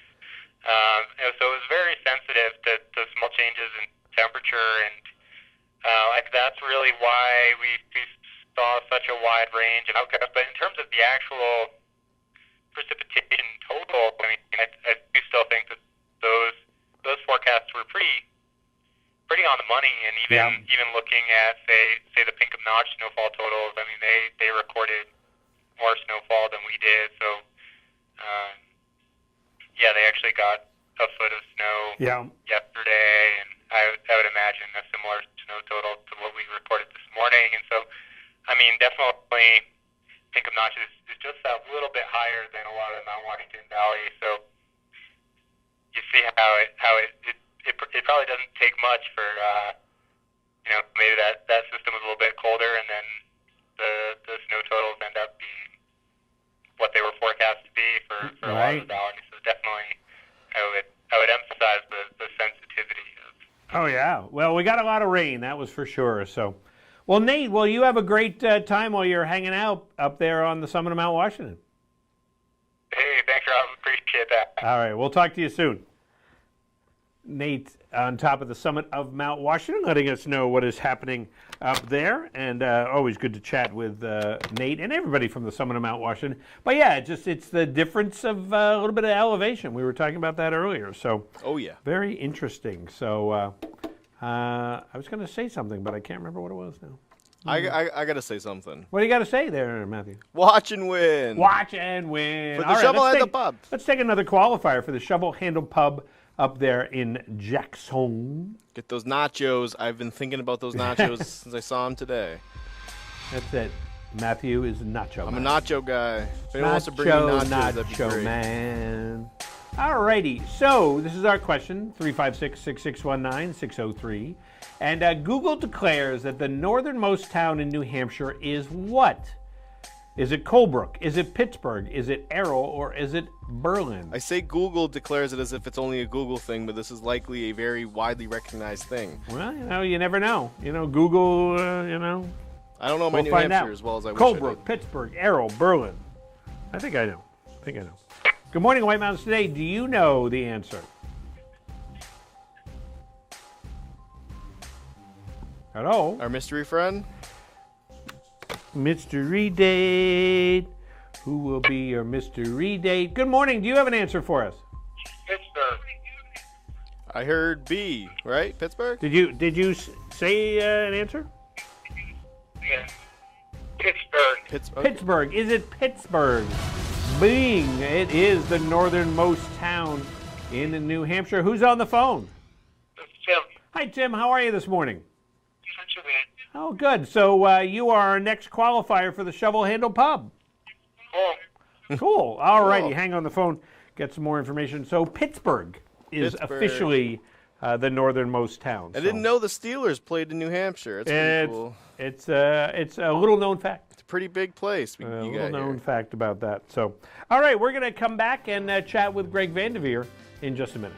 So it was very sensitive to small changes in temperature, and that's really why we saw such a wide range of outcomes. But in terms of the actual precipitation total, I mean, I do still think that those forecasts were pretty on the money, and even looking at say the Pinkham Notch snowfall totals, I mean they recorded more snowfall than we did. So they actually got a foot of snow yesterday, and I would imagine a similar snow total to what we recorded this morning. And so, I mean, definitely Pinkham Notch is just that little bit higher than a lot of the Mount Washington Valley. So you see how it probably doesn't take much for maybe that system is a little bit colder, and then the snow totals end up being what they were forecast to be for a lot of the valley. So definitely, I would emphasize the sensitivity of.
Oh yeah, well, we got a lot of rain, that was for sure. So, well, Nate, you have a great time while you're hanging out up there on the summit of Mount Washington.
Hey, thanks, Rob. Appreciate that.
All right, we'll talk to you soon. Nate on top of the summit of Mount Washington, letting us know what is happening up there, and always good to chat with Nate and everybody from the summit of Mount Washington. But yeah, it's the difference of a little bit of elevation. We were talking about that earlier, so very interesting. So I was going to say something, but I can't remember what it was now.
I got to say something.
What do you got to say there, Matthew?
Watch and win.
Watch and win.
For the Shovel Handle Pub.
Let's take another qualifier for the Shovel Handle Pub up there in Jackson.
Get those nachos. I've been thinking about those nachos since I saw them today.
That's it. Matthew is a nacho
I'm
man.
a nacho guy. If anyone wants to bring me nachos, that'd be great.
Man. Alrighty, so this is our question, 356-6619-603. And Google declares that the northernmost town in New Hampshire is what? Is it Colebrook? Is it Pittsburgh? Is it Errol? Or is it Berlin?
I say Google declares it as if it's only a Google thing, but this is likely a very widely recognized thing.
Well, you never know. Google,
I don't know my New Hampshire as well as I wish I did.
Colebrook, Pittsburgh, Errol, Berlin. I think I know. Good morning, White Mountains Today. Do you know the answer? Hello?
Our mystery friend?
Mystery date. Who will be your mystery date? Good morning. Do you have an answer for us?
Pittsburgh.
I heard B, right? Pittsburgh?
Did you say an answer?
Yeah. Pittsburgh.
Pittsburgh. Is it Pittsburgh? Bing. It is the northernmost town in New Hampshire. Who's on the phone?
It's Tim.
Hi, Tim. How are you this morning?
Not too bad.
Oh, good. So you are our next qualifier for the Shovel Handle Pub. Cool. All righty. Hang on the phone. Get some more information. So Pittsburgh is officially the northernmost town.
I didn't know the Steelers played in New Hampshire. It's pretty cool.
It's a little known fact.
It's a pretty big place.
A little known fact about that. So, all right, we're going to come back and chat with Greg Vanderveer in just a minute.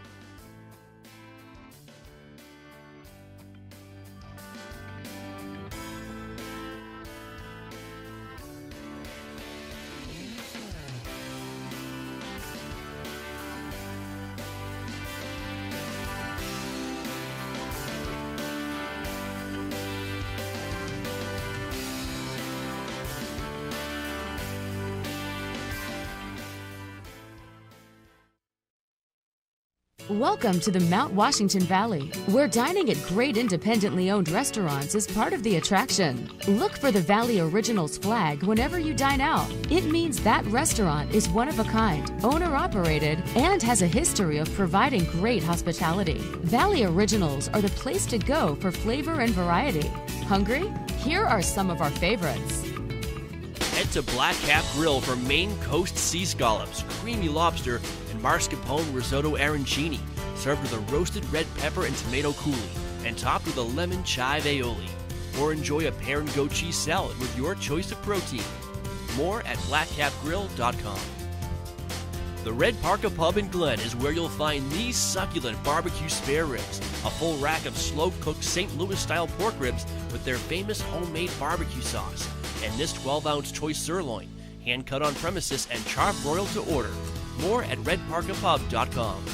Welcome to the Mount Washington Valley, where dining at great independently owned restaurants is part of the attraction. Look for the Valley Originals flag whenever you dine out. It means that restaurant is one of a kind, owner-operated, and has a history of providing great hospitality. Valley Originals are the place to go for flavor and variety. Hungry? Here are some of our favorites.
Head to Black Cap Grill for Maine Coast sea scallops, creamy lobster, and mascarpone risotto arancini, served with a roasted red pepper and tomato coulis, and topped with a lemon chive aioli. Or enjoy a pear and goat cheese salad with your choice of protein. More at blackcapgrill.com. The Red Parka Pub in Glen is where you'll find these succulent barbecue spare ribs, a full rack of slow-cooked St. Louis-style pork ribs with their famous homemade barbecue sauce, and this 12-ounce choice sirloin, hand-cut on premises and char-broiled to order. More at redparkapub.com.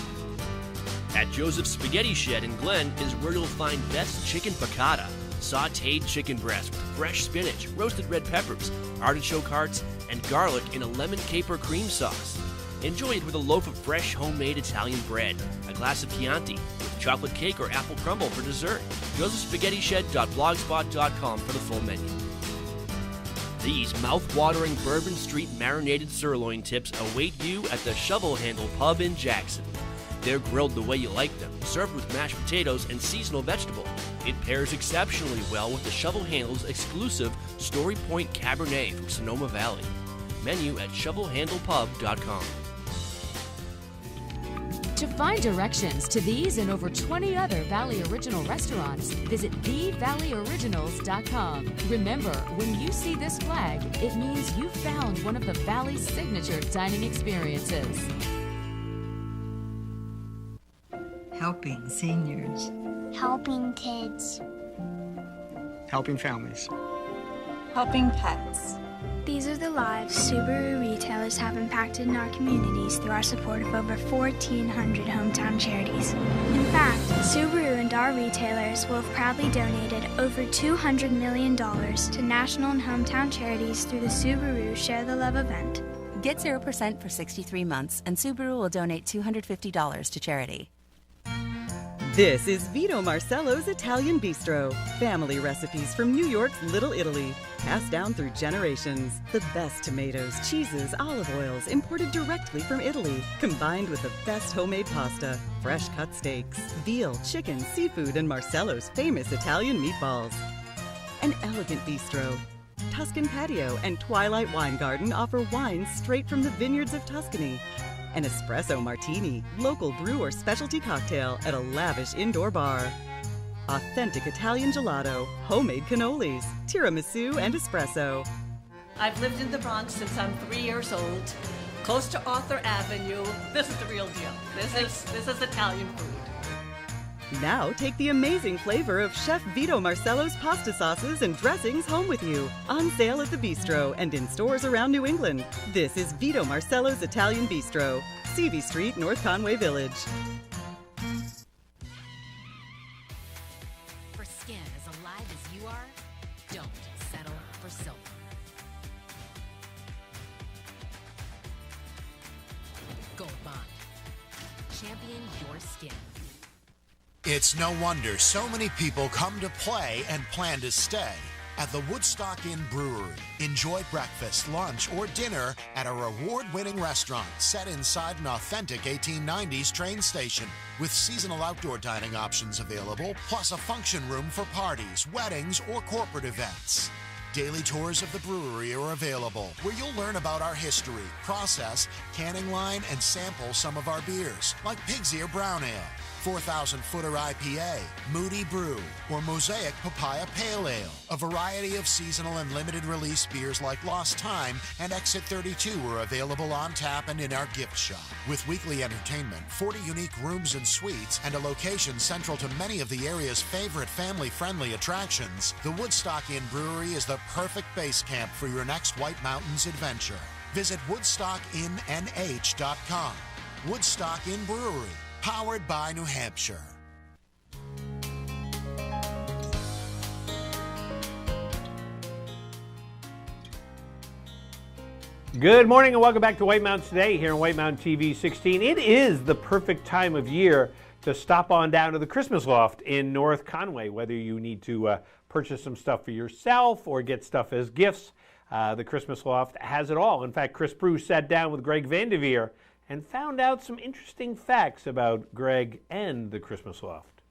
At Joseph's Spaghetti Shed in Glen is where you'll find best chicken piccata, sautéed chicken breast with fresh spinach, roasted red peppers, artichoke hearts, and garlic in a lemon caper cream sauce. Enjoy it with a loaf of fresh homemade Italian bread, a glass of Chianti, with chocolate cake or apple crumble for dessert. josephspaghettished.blogspot.com for the full menu. These mouth-watering Bourbon Street marinated sirloin tips await you at the Shovel Handle Pub in Jackson. They're grilled the way you like them, served with mashed potatoes and seasonal vegetable. It pairs exceptionally well with the Shovel Handle's exclusive Story Point Cabernet from Sonoma Valley. Menu at shovelhandlepub.com.
To find directions to these and over 20 other Valley Original restaurants, visit thevalleyoriginals.com. Remember, when you see this flag, it means you found one of the Valley's signature dining experiences.
Helping seniors.
Helping kids.
Helping families.
Helping pets.
These are the lives Subaru retailers have impacted in our communities through our support of over 1,400 hometown charities. In fact, Subaru and our retailers will have proudly donated over $200 million to national and hometown charities through the Subaru Share the Love event.
Get 0% for 63 months, and Subaru will donate $250 to charity.
This is Vito Marcello's Italian Bistro. Family recipes from New York's Little Italy, passed down through generations. The best tomatoes, cheeses, olive oils imported directly from Italy, combined with the best homemade pasta, fresh cut steaks, veal, chicken, seafood, and Marcello's famous Italian meatballs. An elegant bistro. Tuscan Patio and Twilight Wine Garden offer wines straight from the vineyards of Tuscany. An espresso martini, local brew or specialty cocktail at a lavish indoor bar. Authentic Italian gelato, homemade cannolis, tiramisu, and espresso.
I've lived in the Bronx since I'm 3 years old, close to Arthur Avenue. This is the real deal. This is Italian food.
Now take the amazing flavor of Chef Vito Marcello's pasta sauces and dressings home with you. On sale at the Bistro and in stores around New England. This is Vito Marcello's Italian Bistro, CV Street, North Conway Village.
For skin as alive as you are, don't settle for silver. Gold Bond. Champion your skin.
It's no wonder so many people come to play and plan to stay at the Woodstock Inn Brewery. Enjoy breakfast, lunch, or dinner at a award-winning restaurant set inside an authentic 1890s train station with seasonal outdoor dining options available, plus a function room for parties, weddings, or corporate events. Daily tours of the brewery are available, where you'll learn about our history, process, canning line, and sample some of our beers, like Pig's Ear Brown Ale, 4,000-footer IPA, Moody Brew, or Mosaic Papaya Pale Ale. A variety of seasonal and limited release beers like Lost Time and Exit 32 are available on tap and in our gift shop. With weekly entertainment, 40 unique rooms and suites, and a location central to many of the area's favorite family-friendly attractions, the Woodstock Inn Brewery is the perfect base camp for your next White Mountains adventure. Visit WoodstockInnNH.com. Woodstock Inn Brewery. Powered by New Hampshire.
Good morning and welcome back to White Mountains Today here on White Mountain TV 16. It is the perfect time of year to stop on down to the Christmas Loft in North Conway, whether you need to purchase some stuff for yourself or get stuff as gifts. The Christmas Loft has it all. In fact, Chris Brew sat down with Greg Vanderveer and found out some interesting facts about Greg and the Christmas Loft.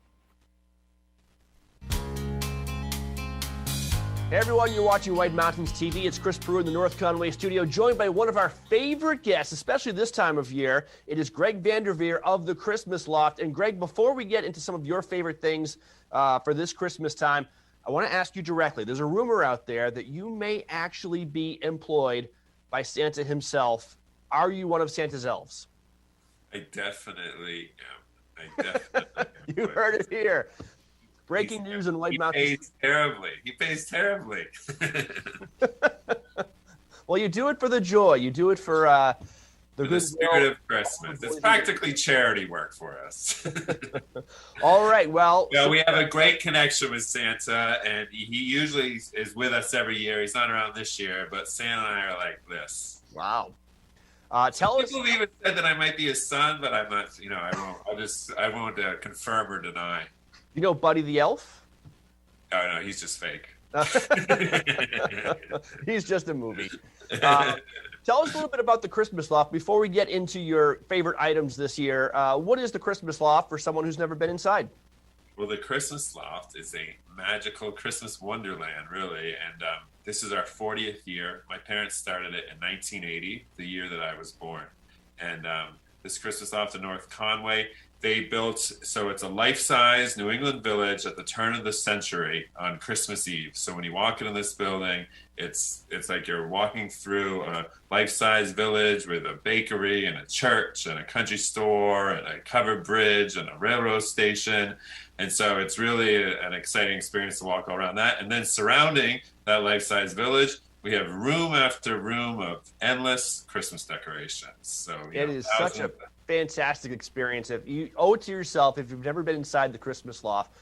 Hey everyone, you're watching White Mountains TV. It's Chris Brew in the North Conway studio, joined by one of our favorite guests, especially this time of year. It is Greg Vanderveer of the Christmas Loft. And Greg, before we get into some of your favorite things for this Christmas time, I want to ask you directly. There's a rumor out there that you may actually be employed by Santa himself. Are you one of Santa's elves?
I definitely am.
You heard it here. Breaking news in White Mountains.
He pays terribly. He pays terribly.
Well, you do it for the joy. You do it for
The
for the spirit of Christmas. It's practically charity work for us.
All right. Well,
we have a great connection with Santa, and he usually is with us every year. He's not around this year, but Santa and I are like this.
Wow.
People even said that I might be his son, but I'm not. I won't confirm or deny.
You know Buddy the Elf?
Oh no, he's just fake.
He's just a movie. Tell us a little bit about the Christmas Loft before we get into your favorite items this year. What is the Christmas Loft for someone who's never been inside?
Well, the Christmas Loft is a magical Christmas wonderland, really, and this is our 40th year. My parents started it in 1980, the year that I was born, and this Christmas Loft in North Conway, they built, so it's a life-size New England village at the turn of the century on Christmas Eve. So when you walk into this building, it's like you're walking through a life-size village with a bakery and a church and a country store and a covered bridge and a railroad station. And so it's really an exciting experience to walk all around that. And then surrounding that life-size village, we have room after room of endless Christmas decorations. So
it is such a fantastic experience. If you owe it to yourself, if you've never been inside the Christmas Loft,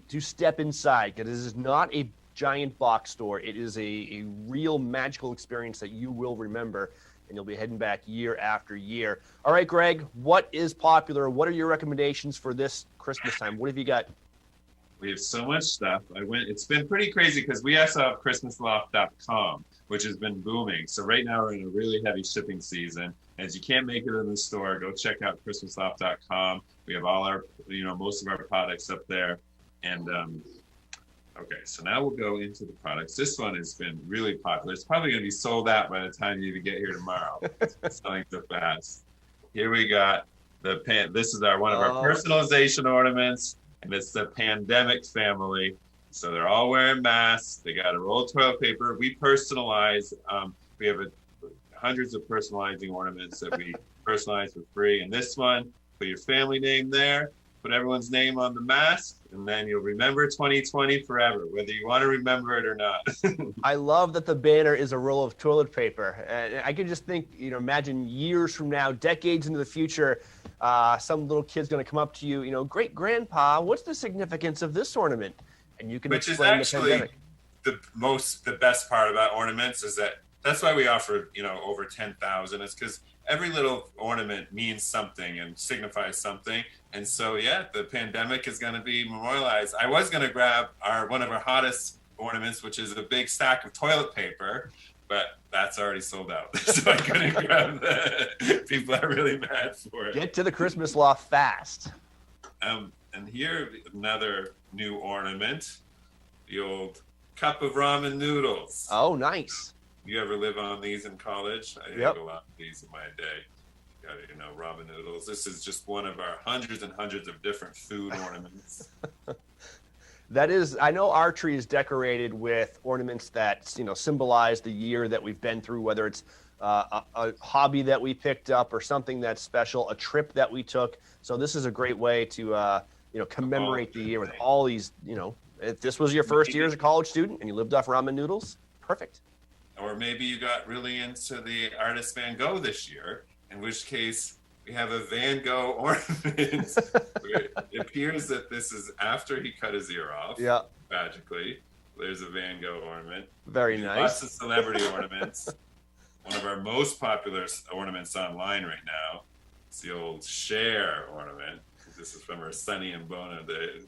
to step inside, because this is not a giant box store. It is a real magical experience that you will remember, and you'll be heading back year after year. All right, Greg, what is popular? What are your recommendations for this Christmas time? What have you got?
We have so much stuff. It's been pretty crazy because we also have ChristmasLoft.com, which has been booming. So right now we're in a really heavy shipping season. As you can't make it in the store, go check out ChristmasLoft.com. We have all our, most of our products up there. And okay, so now we'll go into the products. This one has been really popular. It's probably going to be sold out by the time you even get here tomorrow. It's selling so fast. Here we got this is one of our personalization ornaments. And it's the Pandemic family. So they're all wearing masks. They got a roll of toilet paper. We personalize. We have hundreds of personalizing ornaments that we personalize for free. And this one, put your family name there. Put everyone's name on the mask. And then you'll remember 2020 forever, whether you want to remember it or not.
I love that the banner is a roll of toilet paper. And I can just think, imagine years from now, decades into the future, some little kid's going to come up to you, great grandpa, what's the significance of this ornament? And you can explain the pandemic.
The best part about ornaments is that's why we offer, over 10,000. It's because every little ornament means something and signifies something. And so, the pandemic is going to be memorialized. I was going to grab one of our hottest ornaments, which is a big stack of toilet paper, but that's already sold out. So I couldn't grab that. People are really mad for it.
Get to the Christmas Loft fast.
And here, another new ornament, the old cup of ramen noodles.
Oh, nice.
You ever live on these in college? I ate a lot of these in my day. Ramen noodles. This is just one of our hundreds and hundreds of different food ornaments.
I know our tree is decorated with ornaments that, symbolize the year that we've been through, whether it's a hobby that we picked up or something that's special, a trip that we took. So this is a great way to, commemorate the year with all these, if this was your first year as a college student and you lived off ramen noodles, perfect.
Or maybe you got really into the artist Van Gogh this year, in which case we have a Van Gogh ornament. It appears that this is after he cut his ear off.
Yeah.
Magically. There's a Van Gogh ornament.
Very nice.
Lots of celebrity ornaments. One of our most popular ornaments online right now is the old Cher ornament. This is from our Sunny and Bono days.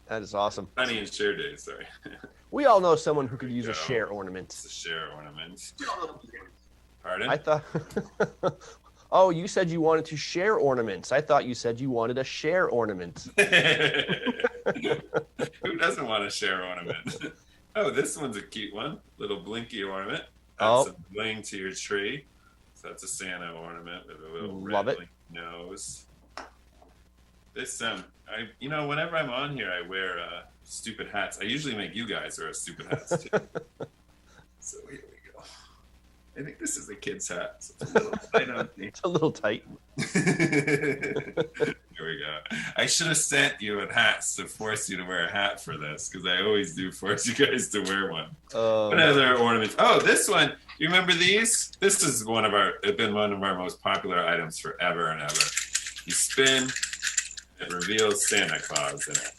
That is awesome.
Sunny and Cher days, sorry.
We all know someone who could use a Cher ornament.
It's a Cher ornament. Pardon?
I thought. Oh, you said you wanted to share ornaments. I thought you said you wanted a share ornament.
Who doesn't want a share ornament? Oh, this one's a cute one. Little blinky ornament. That's a bling to your tree. So that's a Santa ornament with a little red blinky nose. This whenever I'm on here, I wear stupid hats. I usually make you guys wear stupid hats too. So here we go. I think this is a kid's hat. So it's a little tight on me.
It's a little tight.
Here we go. I should have sent you a hat to force you to wear a hat for this, because I always do force you guys to wear one. What other ornaments? Oh, this one. You remember these? This is been one of our most popular items forever and ever. You spin, it reveals Santa Claus in it.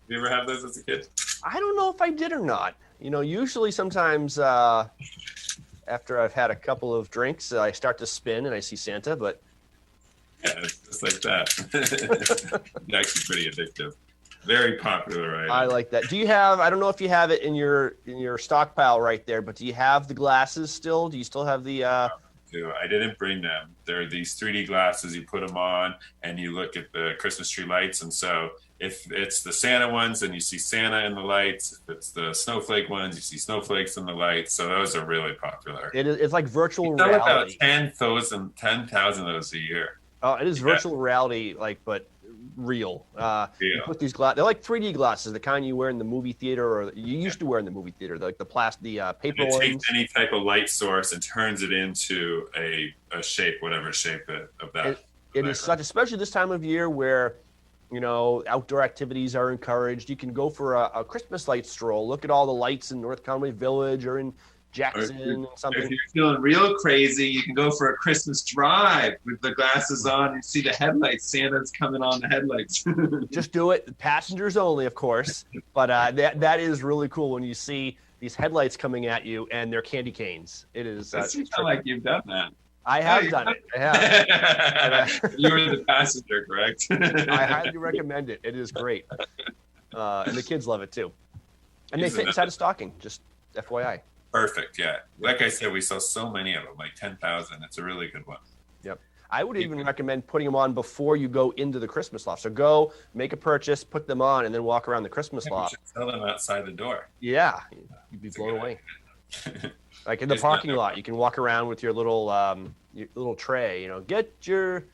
You ever have those as a kid?
I don't know if I did or not. Usually sometimes after I've had a couple of drinks, I start to spin and I see Santa, but...
Yeah, it's just like that. It's actually pretty addictive. Very popular item.
I like that. Do you have, I don't know if you have it in your stockpile right there, but do you have the glasses still? Do you still have the...
I didn't bring them. There are these 3D glasses. You put them on and you look at the Christmas tree lights. And so if it's the Santa ones, then you see Santa in the lights. If it's the snowflake ones, you see snowflakes in the lights. So those are really popular.
It's like virtual
reality.
reality.
About 10,000 of those a year.
Oh, it is virtual reality, but real. You put these glasses. They're like 3D glasses, the kind you wear in the movie theater, or you used to wear in the movie theater, like the paper ones.
It takes any type of light source and turns it into a shape, whatever shape of that.
It is such, especially this time of year where, outdoor activities are encouraged. You can go for a Christmas light stroll. Look at all the lights in North Conway Village or in Jackson and something.
If you're feeling real crazy, you can go for a Christmas drive with the glasses on. You see the headlights. Santa's coming on the headlights.
Just do it. Passengers only, of course. But that is really cool when you see these headlights coming at you and they're candy canes. It is.
It seems like you've done that.
I have done it. I have.
You were the passenger, correct?
I highly recommend it. It is great. And the kids love it too. And they fit inside a stocking, just FYI.
Perfect, yeah. Like I said, we saw so many of them, like 10,000. It's a really good one.
Yep. I would even recommend putting them on before you go into the Christmas loft. So go, make a purchase, put them on, and then walk around the Christmas loft.
You should sell them outside the door.
Yeah, you'd be blown away. Like in the parking lot, you can walk around with your little tray. Get your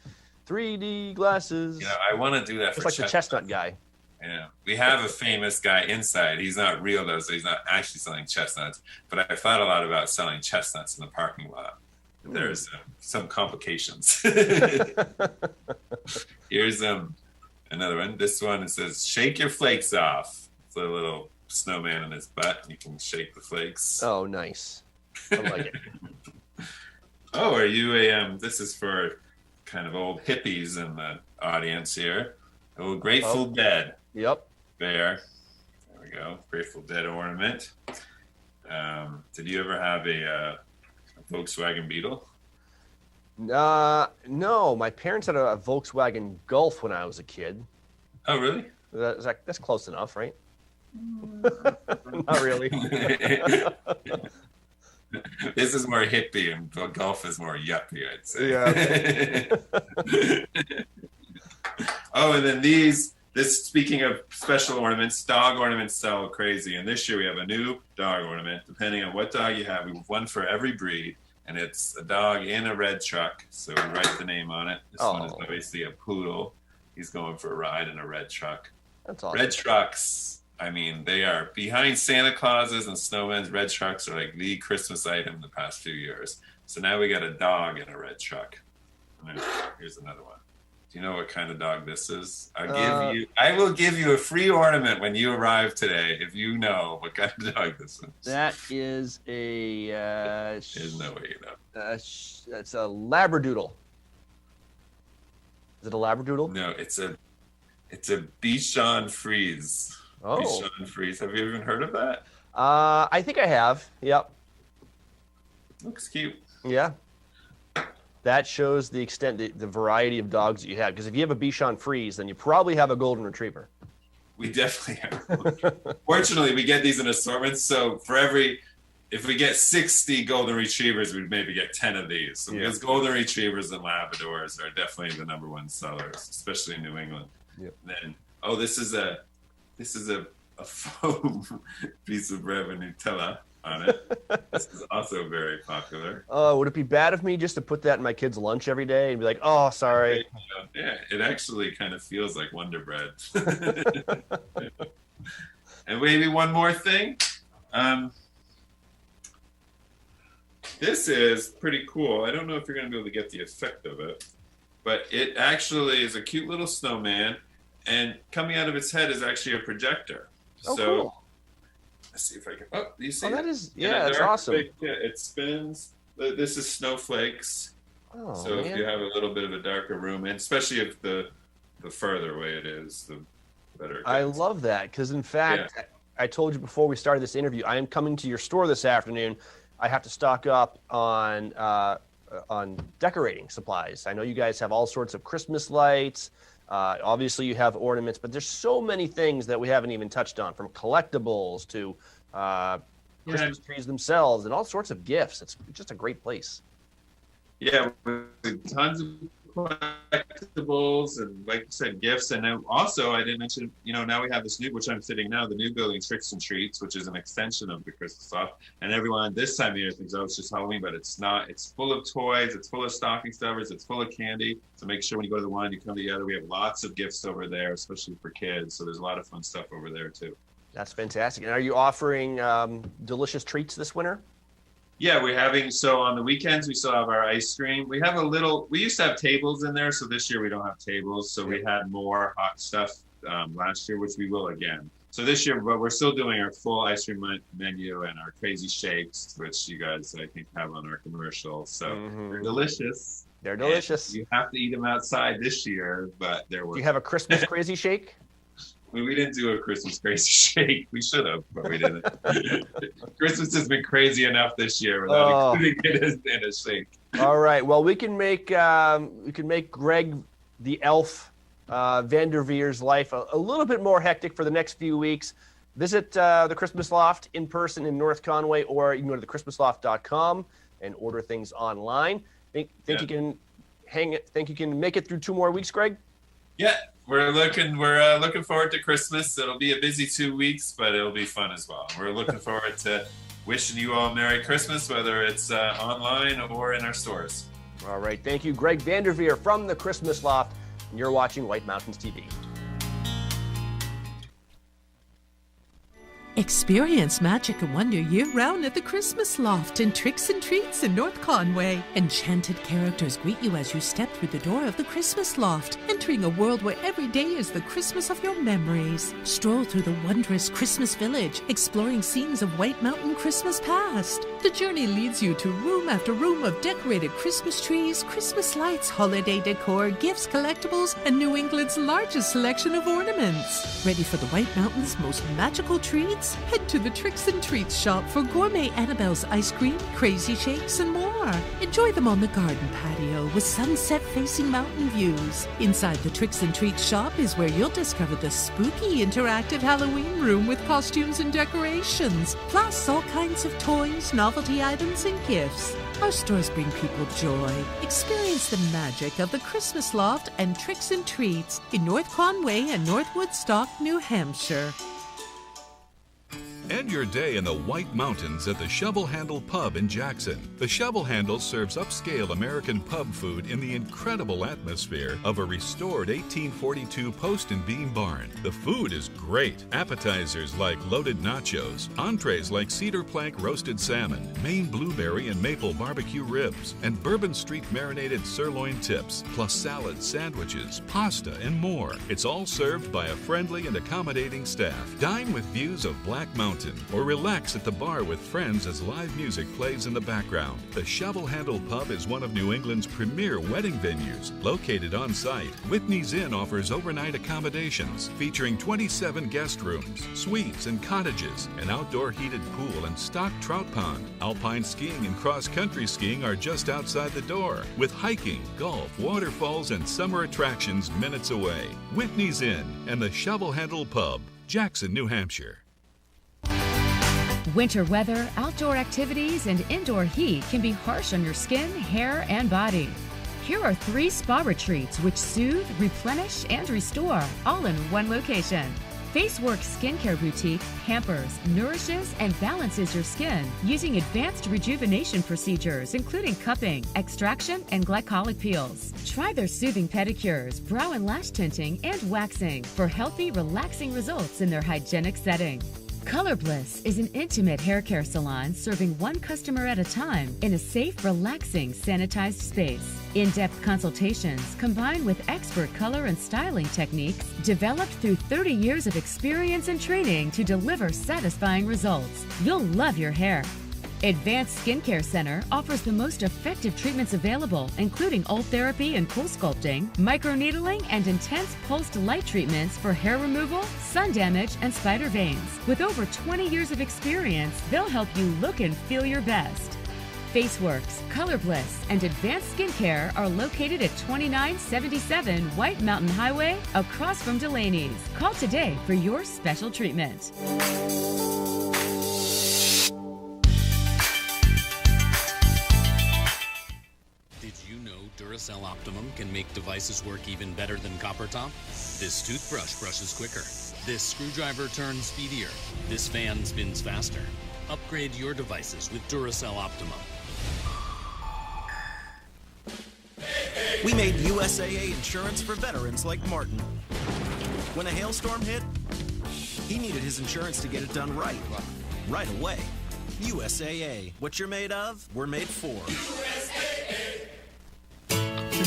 3D glasses.
I want to do that.
It's like the chestnut guy.
Yeah, we have a famous guy inside. He's not real though, so he's not actually selling chestnuts. But I've thought a lot about selling chestnuts in the parking lot. There's some complications. Here's another one. This one, it says, "Shake your flakes off." It's a little snowman in his butt. You can shake the flakes.
Oh, nice. I like it.
Oh, are you this is for kind of old hippies in the audience here. Oh, Grateful Dead.
Yep.
There we go. Grateful Dead ornament. Did you ever have a Volkswagen Beetle?
No. My parents had a Volkswagen Golf when I was a kid.
Oh, really?
That's close enough, right? Not really.
This is more hippie, and Golf is more yuppie, I'd say.
Yeah.
Oh, and then speaking of special ornaments, dog ornaments sell crazy. And this year we have a new dog ornament. Depending on what dog you have, we have one for every breed. And it's a dog in a red truck. So we write the name on it. This one is obviously a poodle. He's going for a ride in a red truck.
That's awesome.
Red trucks, they are behind Santa Clauses and snowmen's. Red trucks are like the Christmas item the past few years. So now we got a dog in a red truck. And here's another one. Do you know what kind of dog this is? I will give you a free ornament when you arrive today if you know what kind of dog this is.
That is a...
There's no way you know.
It's a Labradoodle. Is it a Labradoodle?
No, it's a Bichon Frise.
Oh.
Bichon Frise. Have you even heard of that?
I think I have. Yep.
Looks cute.
Yeah. That shows the extent, the variety of dogs that you have. Because if you have a Bichon Frise, then you probably have a Golden Retriever.
We definitely have. Fortunately, we get these in assortments. So if we get 60 Golden Retrievers, we'd maybe get 10 of these. So because Golden Retrievers and Labradors are definitely the number one sellers, especially in New England.
Yep.
Then, this is a foam piece of bread with Nutella on it. This is also very popular.
Would it be bad of me just to put that in my kid's lunch every day and be like, oh, sorry?
Yeah, it actually kind of feels like Wonder Bread. And maybe one more thing. This is pretty cool. I don't know if you're going to be able to get the effect of it. but it actually is a cute little snowman, and coming out of its head is actually a projector.
Oh,
so,
cool.
Let's see if I can. Oh, you see?
Oh, that is, that's awesome.
It spins. This is snowflakes.
Oh,
so if you have a little bit of a darker room, and especially if the further away it is, the better it gets.
I love that because, in fact, I told you before we started this interview, I am coming to your store this afternoon. I have to stock up on decorating supplies. I know you guys have all sorts of Christmas lights. Obviously, you have ornaments, but there's so many things that we haven't even touched on, from collectibles to Christmas trees themselves and all sorts of gifts. It's just a great place.
Yeah, with tons of collectibles and, like you said, gifts. And then also, I didn't mention, now we have this new, which I'm sitting now, the new building, Tricks and Treats, which is an extension of the Christmas Loft. And everyone this time of year thinks, it's just Halloween, but it's not. It's full of toys, it's full of stocking stuffers, it's full of candy. So make sure when you go to the one, you come together. We have lots of gifts over there, especially for kids. So there's a lot of fun stuff over there too.
That's fantastic. And are you offering delicious treats this winter?
Yeah, we're having, so on the weekends, we still have our ice cream. We used to have tables in there, so this year we don't have tables. So we had more hot stuff last year, which we will again. So this year, but we're still doing our full ice cream menu and our crazy shakes, which you guys, I think, have on our commercial. So they're delicious.
They're delicious.
And you have to eat them outside this year, but they're worth it.
Do you have a Christmas crazy shake?
We didn't do a Christmas crazy shake. We should have, but we didn't. Christmas has been crazy enough this year without including it in a shake.
All right. Well, we can make Greg the Elf Vanderveer's life a little bit more hectic for the next few weeks. Visit the Christmas Loft in person in North Conway, or you can go to thechristmasloft.com and order things online. Think you can Think you can make it through 2 more weeks, Greg?
Yeah. We're looking forward to Christmas. It'll be a busy 2 weeks, but it'll be fun as well. We're looking forward to wishing you all Merry Christmas, whether it's online or in our stores.
All right. Thank you, Greg Vanderveer from the Christmas Loft. And you're watching White Mountains TV.
Experience magic and wonder year-round at the Christmas Loft and Tricks and Treats in North Conway. Enchanted characters greet you as you step through the door of the Christmas Loft, entering a world where every day is the Christmas of your memories. Stroll through the wondrous Christmas Village, exploring scenes of White Mountain Christmas past. The journey leads you to room after room of decorated Christmas trees, Christmas lights, holiday decor, gifts, collectibles, and New England's largest selection of ornaments. Ready for the White Mountain's most magical treats? Head to the Tricks and Treats shop for gourmet Annabelle's ice cream, crazy shakes, and more. Enjoy them on the garden patio with sunset-facing mountain views. Inside the Tricks and Treats shop is where you'll discover the spooky interactive Halloween room with costumes and decorations, plus all kinds of toys, novelty items, and gifts. Our stores bring people joy. Experience the magic of the Christmas Loft and Tricks and Treats in North Conway and North Woodstock, New Hampshire.
End your day in the White Mountains at the Shovel Handle Pub in Jackson. The Shovel Handle serves upscale American pub food in the incredible atmosphere of a restored 1842 post and beam barn. The food is great. Appetizers like loaded nachos, entrees like cedar plank roasted salmon, Maine blueberry and maple barbecue ribs, and Bourbon Street marinated sirloin tips, plus salads, sandwiches, pasta, and more. It's all served by a friendly and accommodating staff. Dine with views of Black Mountain, or relax at the bar with friends as live music plays in the background. The Shovel Handle Pub is one of New England's premier wedding venues. Located on site, Whitney's Inn offers overnight accommodations featuring 27 guest rooms, suites, and cottages, an outdoor heated pool and stocked trout pond. Alpine skiing and cross-country skiing are just outside the door, with hiking, golf, waterfalls, and summer attractions minutes away. Whitney's Inn and the Shovel Handle Pub, Jackson, New Hampshire.
Winter weather, outdoor activities, and indoor heat can be harsh on your skin, hair, and body. Here are 3 spa retreats which soothe, replenish, and restore, all in one location. Facework Skincare Boutique pampers, nourishes, and balances your skin using advanced rejuvenation procedures, including cupping, extraction, and glycolic peels. Try their soothing pedicures, brow and lash tinting, and waxing for healthy, relaxing results in their hygienic setting. Color Bliss is an intimate hair care salon serving one customer at a time in a safe, relaxing, sanitized space. In-depth consultations combined with expert color and styling techniques developed through 30 years of experience and training to deliver satisfying results. You'll love your hair. Advanced Skincare Center offers the most effective treatments available, including Ultherapy and cool sculpting, microneedling, and intense pulsed light treatments for hair removal, sun damage, and spider veins. With over 20 years of experience, they'll help you look and feel your best. FaceWorks, Color Bliss, and Advanced Skincare are located at 2977 White Mountain Highway, across from Delaney's. Call today for your special treatment.
Duracell Optimum can make devices work even better than copper top. This toothbrush brushes quicker. This screwdriver turns speedier. This fan spins faster. Upgrade your devices with Duracell Optimum.
We made USAA insurance for veterans like Martin. When a hailstorm hit, he needed his insurance to get it done right away. USAA. What you're made of, we're made for.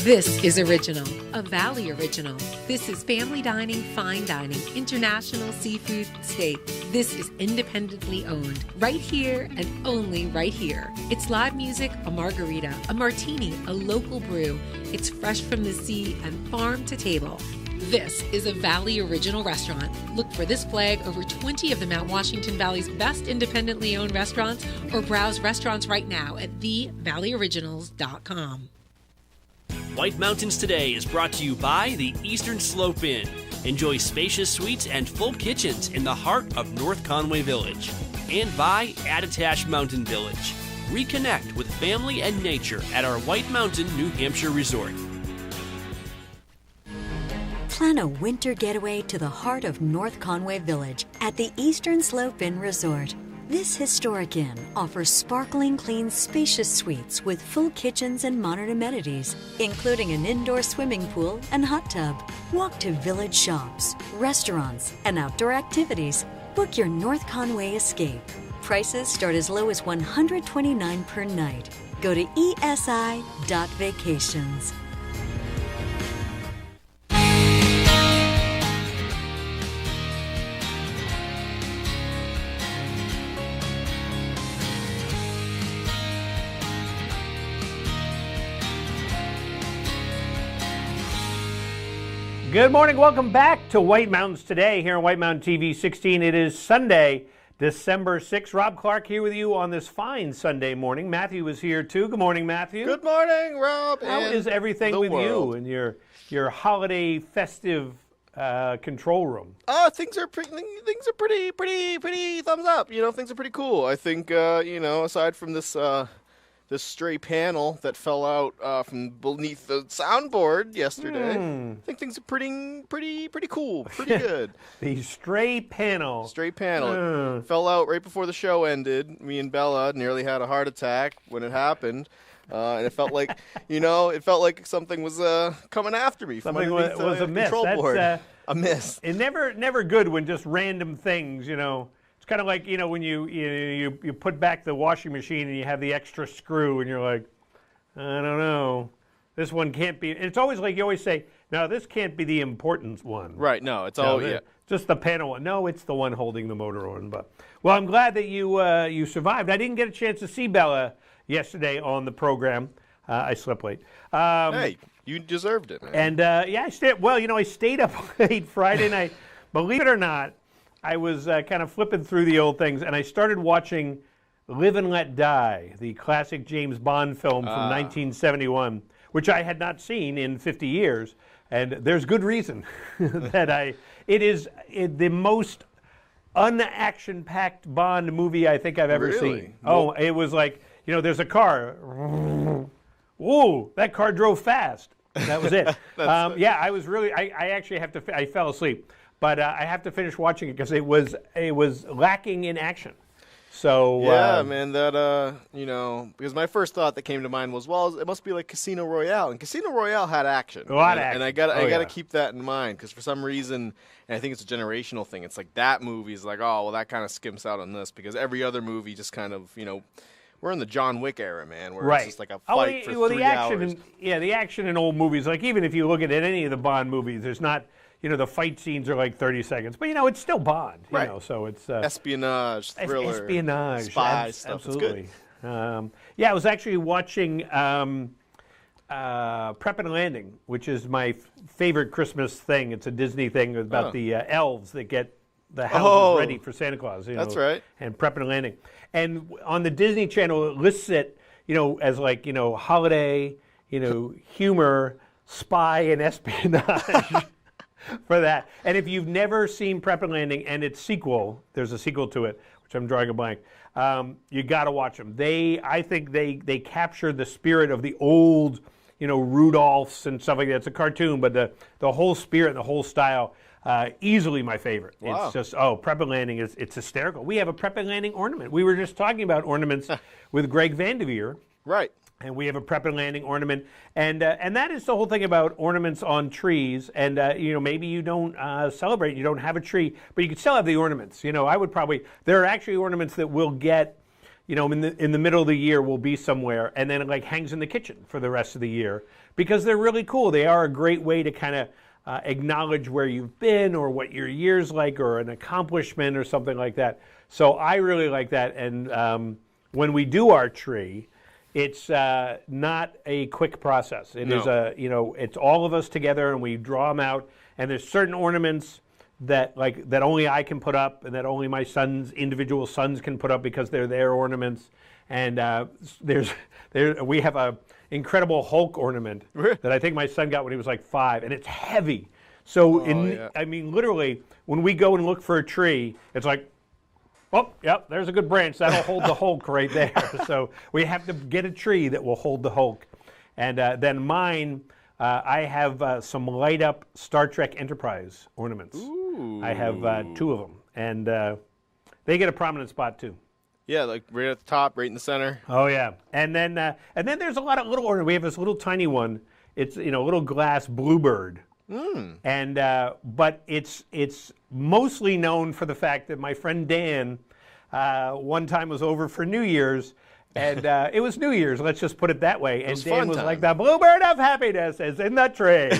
This is Original, a Valley Original. This is family dining, fine dining, international seafood steak. This is independently owned, right here and only right here. It's live music, a margarita, a martini, a local brew. It's fresh from the sea and farm to table. This is a Valley Original restaurant. Look for this flag over 20 of the Mount Washington Valley's best independently owned restaurants, or browse restaurants right now at thevalleyoriginals.com.
White Mountains Today is brought to you by the Eastern Slope Inn. Enjoy spacious suites and full kitchens in the heart of North Conway Village. And by Attitash Mountain Village. Reconnect with family and nature at our White Mountain, New Hampshire resort.
Plan a winter getaway to the heart of North Conway Village at the Eastern Slope Inn Resort. This historic inn offers sparkling clean, spacious suites with full kitchens and modern amenities, including an indoor swimming pool and hot tub. Walk to village shops, restaurants, and outdoor activities. Book your North Conway escape. Prices start as low as $129 per night. Go to esi.vacations.
Good morning. Welcome back to White Mountains Today here on White Mountain TV 16. It is Sunday, December 6th. Rob Clark here with you on this fine Sunday morning. Matthew is here too. Good morning, Matthew.
Good morning, Rob.
How is everything with you and your holiday festive control room?
Things are pretty thumbs up. You know, things are pretty cool. I think aside from this stray panel that fell out from beneath the soundboard yesterday, I think things are pretty cool, pretty good.
The stray panel.
Fell out right before the show ended. Me and Bella nearly had a heart attack when it happened. And it felt like, something was coming after me.
Something was amiss.
Control board. A miss.
It's never good when just random things, It's kind of like, when you put back the washing machine and you have the extra screw and you're like, I don't know. This one can't be. It's always like you always say, no, this can't be the important one.
Right, no, it's
just the panel one. No, it's the one holding the motor on. Well, I'm glad that you survived. I didn't get a chance to see Bella yesterday on the program. I slept late.
Hey, you deserved it, man.
And I stayed up late Friday night. Believe it or not, I was kind of flipping through the old things, and I started watching Live and Let Die, the classic James Bond film from 1971, which I had not seen in 50 years. And there's good reason that it is the most un-action-packed Bond movie I think I've ever seen. Oh, it was like, there's a car. Whoa, that car drove fast. That was it. I was really, I fell asleep. But I have to finish watching it because it was lacking in action. So
yeah, man, that because my first thought that came to mind was, well, it must be like Casino Royale, and Casino Royale had action.
A lot of action.
And I got to keep that in mind, because for some reason, and I think it's a generational thing. It's like that movie is like, oh, well, that kind of skimps out on this, because every other movie just kind of, we're in the John Wick era, man, where it's just like a fight for 3 hours.
The action in old movies, like even if you look at any of the Bond movies, there's not. The fight scenes are like 30 seconds, but it's still Bond. So it's
espionage, thriller,
espionage,
spy stuff.
Absolutely. It's good. I was actually watching Prep and Landing, which is my favorite Christmas thing. It's a Disney thing about the elves that get the houses ready for Santa Claus.
That's right.
And Prep and Landing, and on the Disney Channel, it lists it, as like holiday, humor, spy, and espionage. For that. And if you've never seen Prep and Landing and its sequel, there's a sequel to it, which I'm drawing a blank, you got to watch them. I think they capture the spirit of the old, Rudolphs and stuff like that. It's a cartoon, but the whole spirit and the whole style, easily my favorite.
Wow.
It's just, Prep and Landing, it's hysterical. We have a Prep and Landing ornament. We were just talking about ornaments with Greg Vanderveer.
Right.
And we have a Prep and Landing ornament, and that is the whole thing about ornaments on trees. And maybe you don't celebrate, you don't have a tree, but you can still have the ornaments. There are actually ornaments that we'll get, in the middle of the year, will be somewhere, and then it like hangs in the kitchen for the rest of the year because they're really cool. They are a great way to kind of acknowledge where you've been or what your year's like or an accomplishment or something like that. So I really like that. And when we do our tree, it's not a quick process. It is it's all of us together, and we draw them out. And there's certain ornaments that only I can put up, and that only my individual sons can put up because they're their ornaments. And we have a incredible Hulk ornament that I think my son got when he was like 5, and it's heavy. So literally, when we go and look for a tree, it's like, oh, yep, there's a good branch. That'll hold the Hulk right there. So we have to get a tree that will hold the Hulk. And then mine, I have some light-up Star Trek Enterprise ornaments.
Ooh.
I have 2 of them. And they get a prominent spot, too.
Yeah, like right at the top, right in the center.
Oh, yeah. And then there's a lot of little ornaments. We have this little tiny one. It's, a little glass bluebird. And but it's mostly known for the fact that my friend Dan one time was over for New Year's, and it was New Year's, let's just put it that way. And Dan was like, the bluebird of happiness is in the tree.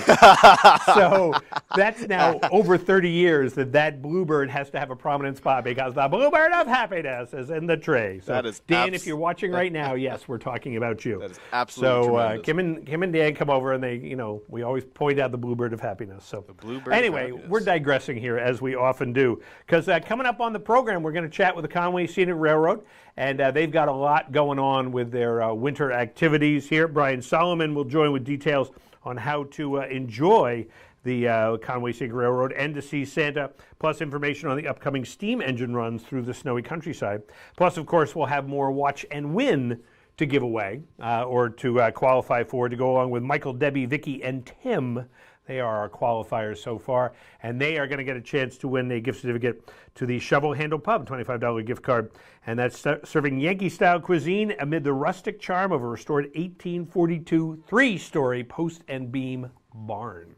So that's now over 30 years that bluebird has to have a prominent spot because the bluebird of happiness is in the tree. So
that is
Dan, if you're watching right now, yes, we're talking about you.
That is absolutely tremendous.
Kim and Dan come over, and they, we always point out the bluebird of happiness. So
the bluebird
anyway, we're digressing here as we often do, because coming up on the program, we're going to chat with the Conway Scenic Railroad, and they've got a lot going on with their winter activities here. Brian Solomon will join with details on how to enjoy the Conway Scenic Railroad and to see Santa, plus information on the upcoming steam engine runs through the snowy countryside. Plus, of course, we'll have more Watch and Win to give away or to qualify for, to go along with Michael, Debbie, Vicky, and Tim. They are our qualifiers so far, and they are going to get a chance to win a gift certificate to the Shovel Handle Pub, $25 gift card, and that's serving Yankee-style cuisine amid the rustic charm of a restored 1842 3-story post and beam barn.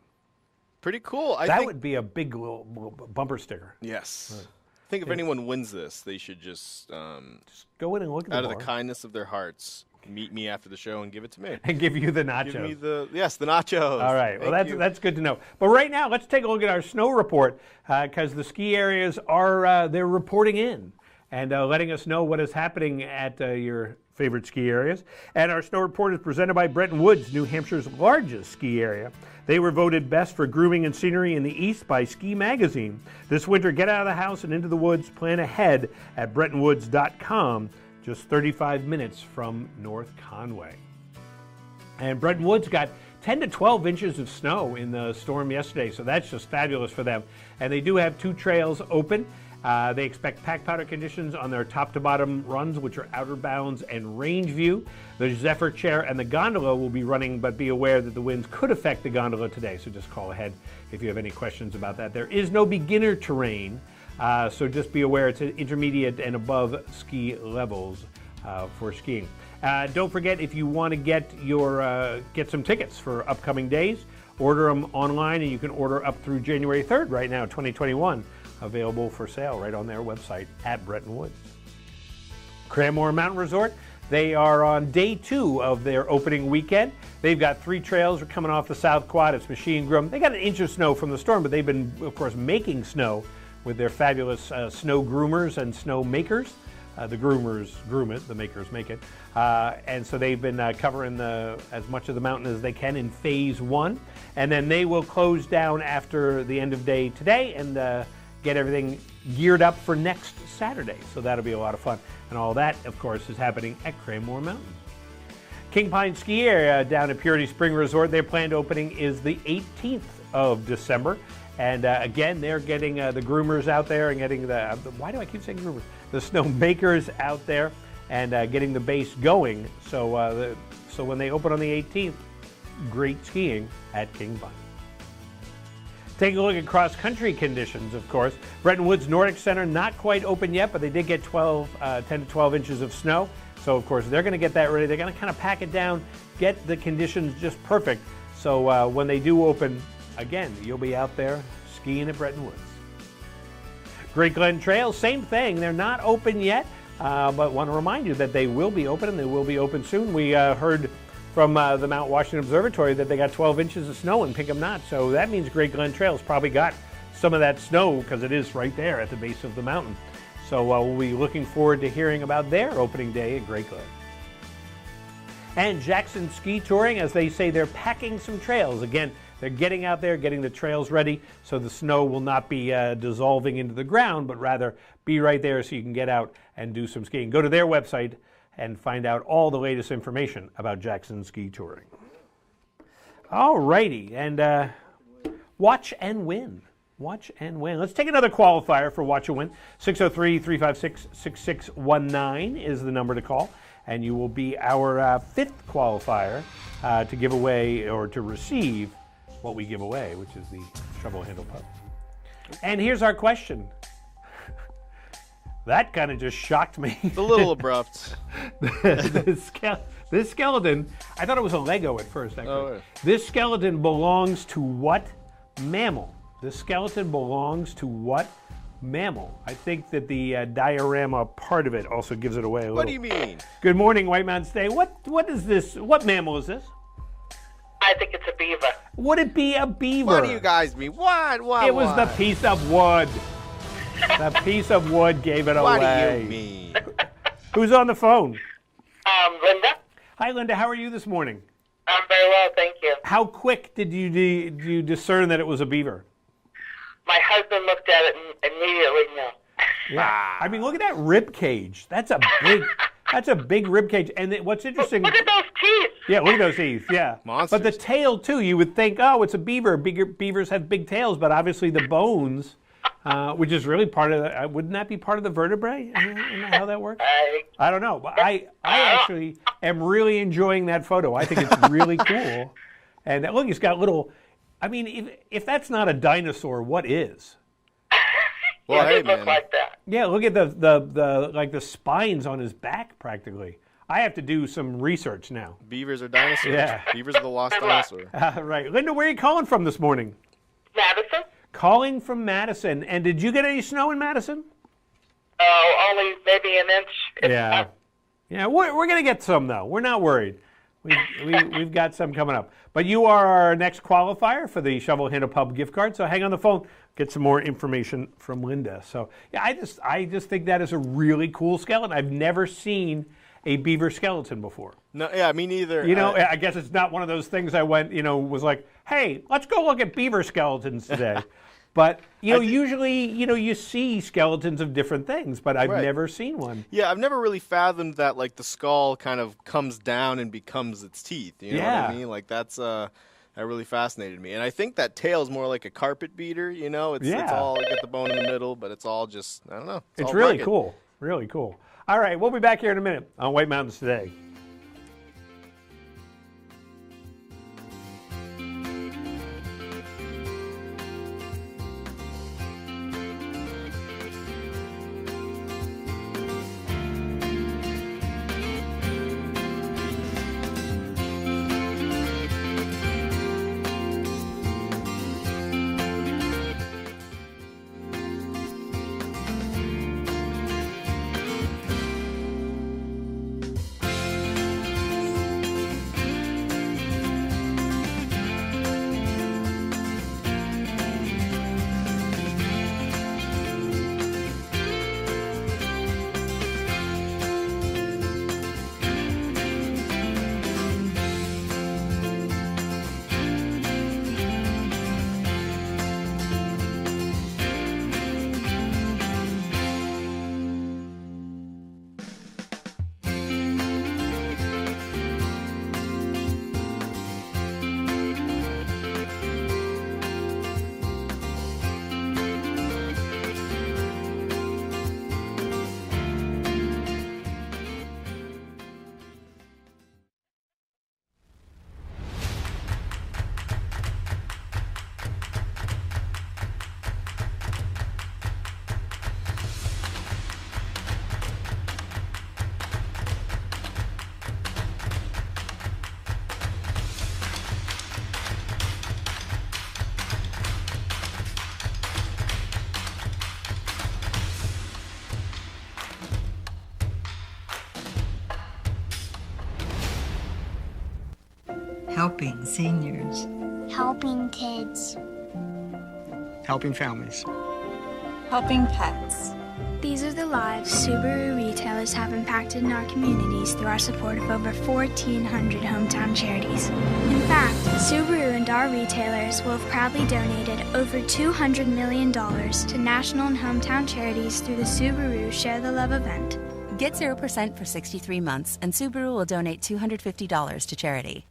Pretty cool.
That would be a big little bumper sticker.
Yes. Right. I think if anyone wins this, they should just
go in and look at
out of the kindness of their hearts. Meet me after the show and give it to me.
And give you the nachos.
Give me the nachos.
All right. Well, that's good to know. But right now, let's take a look at our snow report, because the ski areas are they're reporting in and letting us know what is happening at your favorite ski areas. And our snow report is presented by Bretton Woods, New Hampshire's largest ski area. They were voted best for grooming and scenery in the East by Ski Magazine. This winter, get out of the house and into the woods. Plan ahead at BrettonWoods.com. Just 35 minutes from North Conway. And Bretton Woods got 10 to 12 inches of snow in the storm yesterday, so that's just fabulous for them. And they do have 2 trails open. They expect pack powder conditions on their top to bottom runs, which are Outer Bounds and Range View. The Zephyr Chair and the gondola will be running, but be aware that the winds could affect the gondola today, so just call ahead if you have any questions about that. There is no beginner terrain. So just be aware it's intermediate and above ski levels for skiing. Don't forget, if you want to get some tickets for upcoming days, order them online, and you can order up through January 3rd right now, 2021. Available for sale right on their website at Bretton Woods. Cranmore Mountain Resort, they are on day 2 of their opening weekend. They've got 3 trails coming off the South Quad. It's machine groomed. They got an inch of snow from the storm, but they've been, of course, making snow with their fabulous snow groomers and snow makers. The groomers groom it, the makers make it. And so they've been covering as much of the mountain as they can in phase 1. And then they will close down after the end of day today and get everything geared up for next Saturday. So that'll be a lot of fun. And all that, of course, is happening at Cranmore Mountain. King Pine Ski Area down at Purity Spring Resort, their planned opening is the 18th of December. And again, they're getting the groomers out there and getting why do I keep saying groomers? The snow makers out there and getting the base going. So, so when they open on the 18th, great skiing at King Pine. Take a look at cross-country conditions, of course. Bretton Woods Nordic Center, not quite open yet, but they did get 10 to 12 inches of snow. So, of course, they're going to get that ready. They're going to kind of pack it down, get the conditions just perfect. So when they do open, again, you'll be out there skiing at Bretton Woods. Great Glen Trail, same thing. They're not open yet, but want to remind you that they will be open, and they will be open soon. We heard from the Mount Washington Observatory that they got 12 inches of snow in Pinkham Knot. So that means Great Glen Trail's probably got some of that snow because it is right there at the base of the mountain. So we'll be looking forward to hearing about their opening day at Great Glen. And Jackson Ski Touring, as they say, they're packing some trails. Again, they're getting out there, getting the trails ready so the snow will not be dissolving into the ground, but rather be right there so you can get out and do some skiing. Go to their website and find out all the latest information about Jackson Ski Touring. All righty, and Watch and Win. Watch and Win. Let's take another qualifier for Watch and Win. 603-356-6619 is the number to call, and you will be our 5th qualifier to give away or to receive what we give away, which is the Shovel Handle Pub. And here's our question. That kind of just shocked me.
It's a little abrupt.
This skeleton, I thought it was a Lego at first, actually.
Oh, yeah.
This skeleton belongs to what mammal? This skeleton belongs to what mammal? I think that the diorama part of it also gives it away a little.
What do you mean?
Good morning, White Mountain State. What is this? What mammal is this?
I think it's a beaver.
Would it be a beaver?
What do you guys mean? What?
It was the piece of wood. The piece of wood gave it away.
What do you mean?
Who's on the phone?
Linda.
Hi, Linda. How are you this morning?
I'm very well, thank you.
How quick did you discern that it was a beaver?
My husband looked at it and immediately knew.
Yeah. I mean, look at that rib cage. That's a big rib cage. And what's interesting?
Look at those teeth.
Yeah, look at those teeth. Yeah.
Monsters.
But the tail too. You would think, oh, it's a beaver. Beavers have big tails, but obviously the bones. Which is really part of the, wouldn't that be part of the vertebrae? Isn't that how that works? I don't know, but I actually am really enjoying that photo. I think it's really cool. And look, he's got little, I mean, if that's not a dinosaur, what is?
Well,
it look like that.
Yeah, look at the spines on his back practically. I have to do some research now.
Beavers are dinosaurs.
Yeah.
Beavers are the lost dinosaur.
Right. Linda, where are you calling from this morning?
Madison?
Calling from Madison. And did you get any snow in Madison?
Oh, only maybe an inch.
Yeah. Yeah, we're going to get some, though. We're not worried. We've got some coming up. But you are our next qualifier for the Shovel Handle Pub gift card. So hang on the phone. Get some more information from Linda. So, yeah, I just think that is a really cool skeleton. I've never seen a beaver skeleton before.
No, yeah, me neither.
You know, I guess it's not one of those things I went, was like, hey, let's go look at beaver skeletons today. But, usually, you see skeletons of different things, but I've never seen one.
Yeah, I've never really fathomed that, like, the skull kind of comes down and becomes its teeth. You know what I mean? Like, that really fascinated me. And I think that tail is more like a carpet beater, It's all, you get the bone in the middle, but it's all just, I don't know.
It's really cool. Really cool. All right, we'll be back here in a minute on White Mountains Today.
Helping seniors.
Helping kids.
Helping families.
Helping pets.
These are the lives Subaru retailers have impacted in our communities through our support of over 1,400 hometown charities. In fact, Subaru and our retailers will have proudly donated over $200 million to national and hometown charities through the Subaru Share the Love event.
Get 0% for 63 months, and Subaru will donate $250 to charity.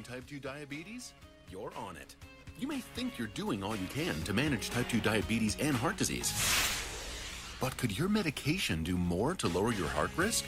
Type 2 diabetes? You're on it. You may think you're doing all you can to manage type 2 diabetes and heart disease. But could your medication do more to lower your heart risk?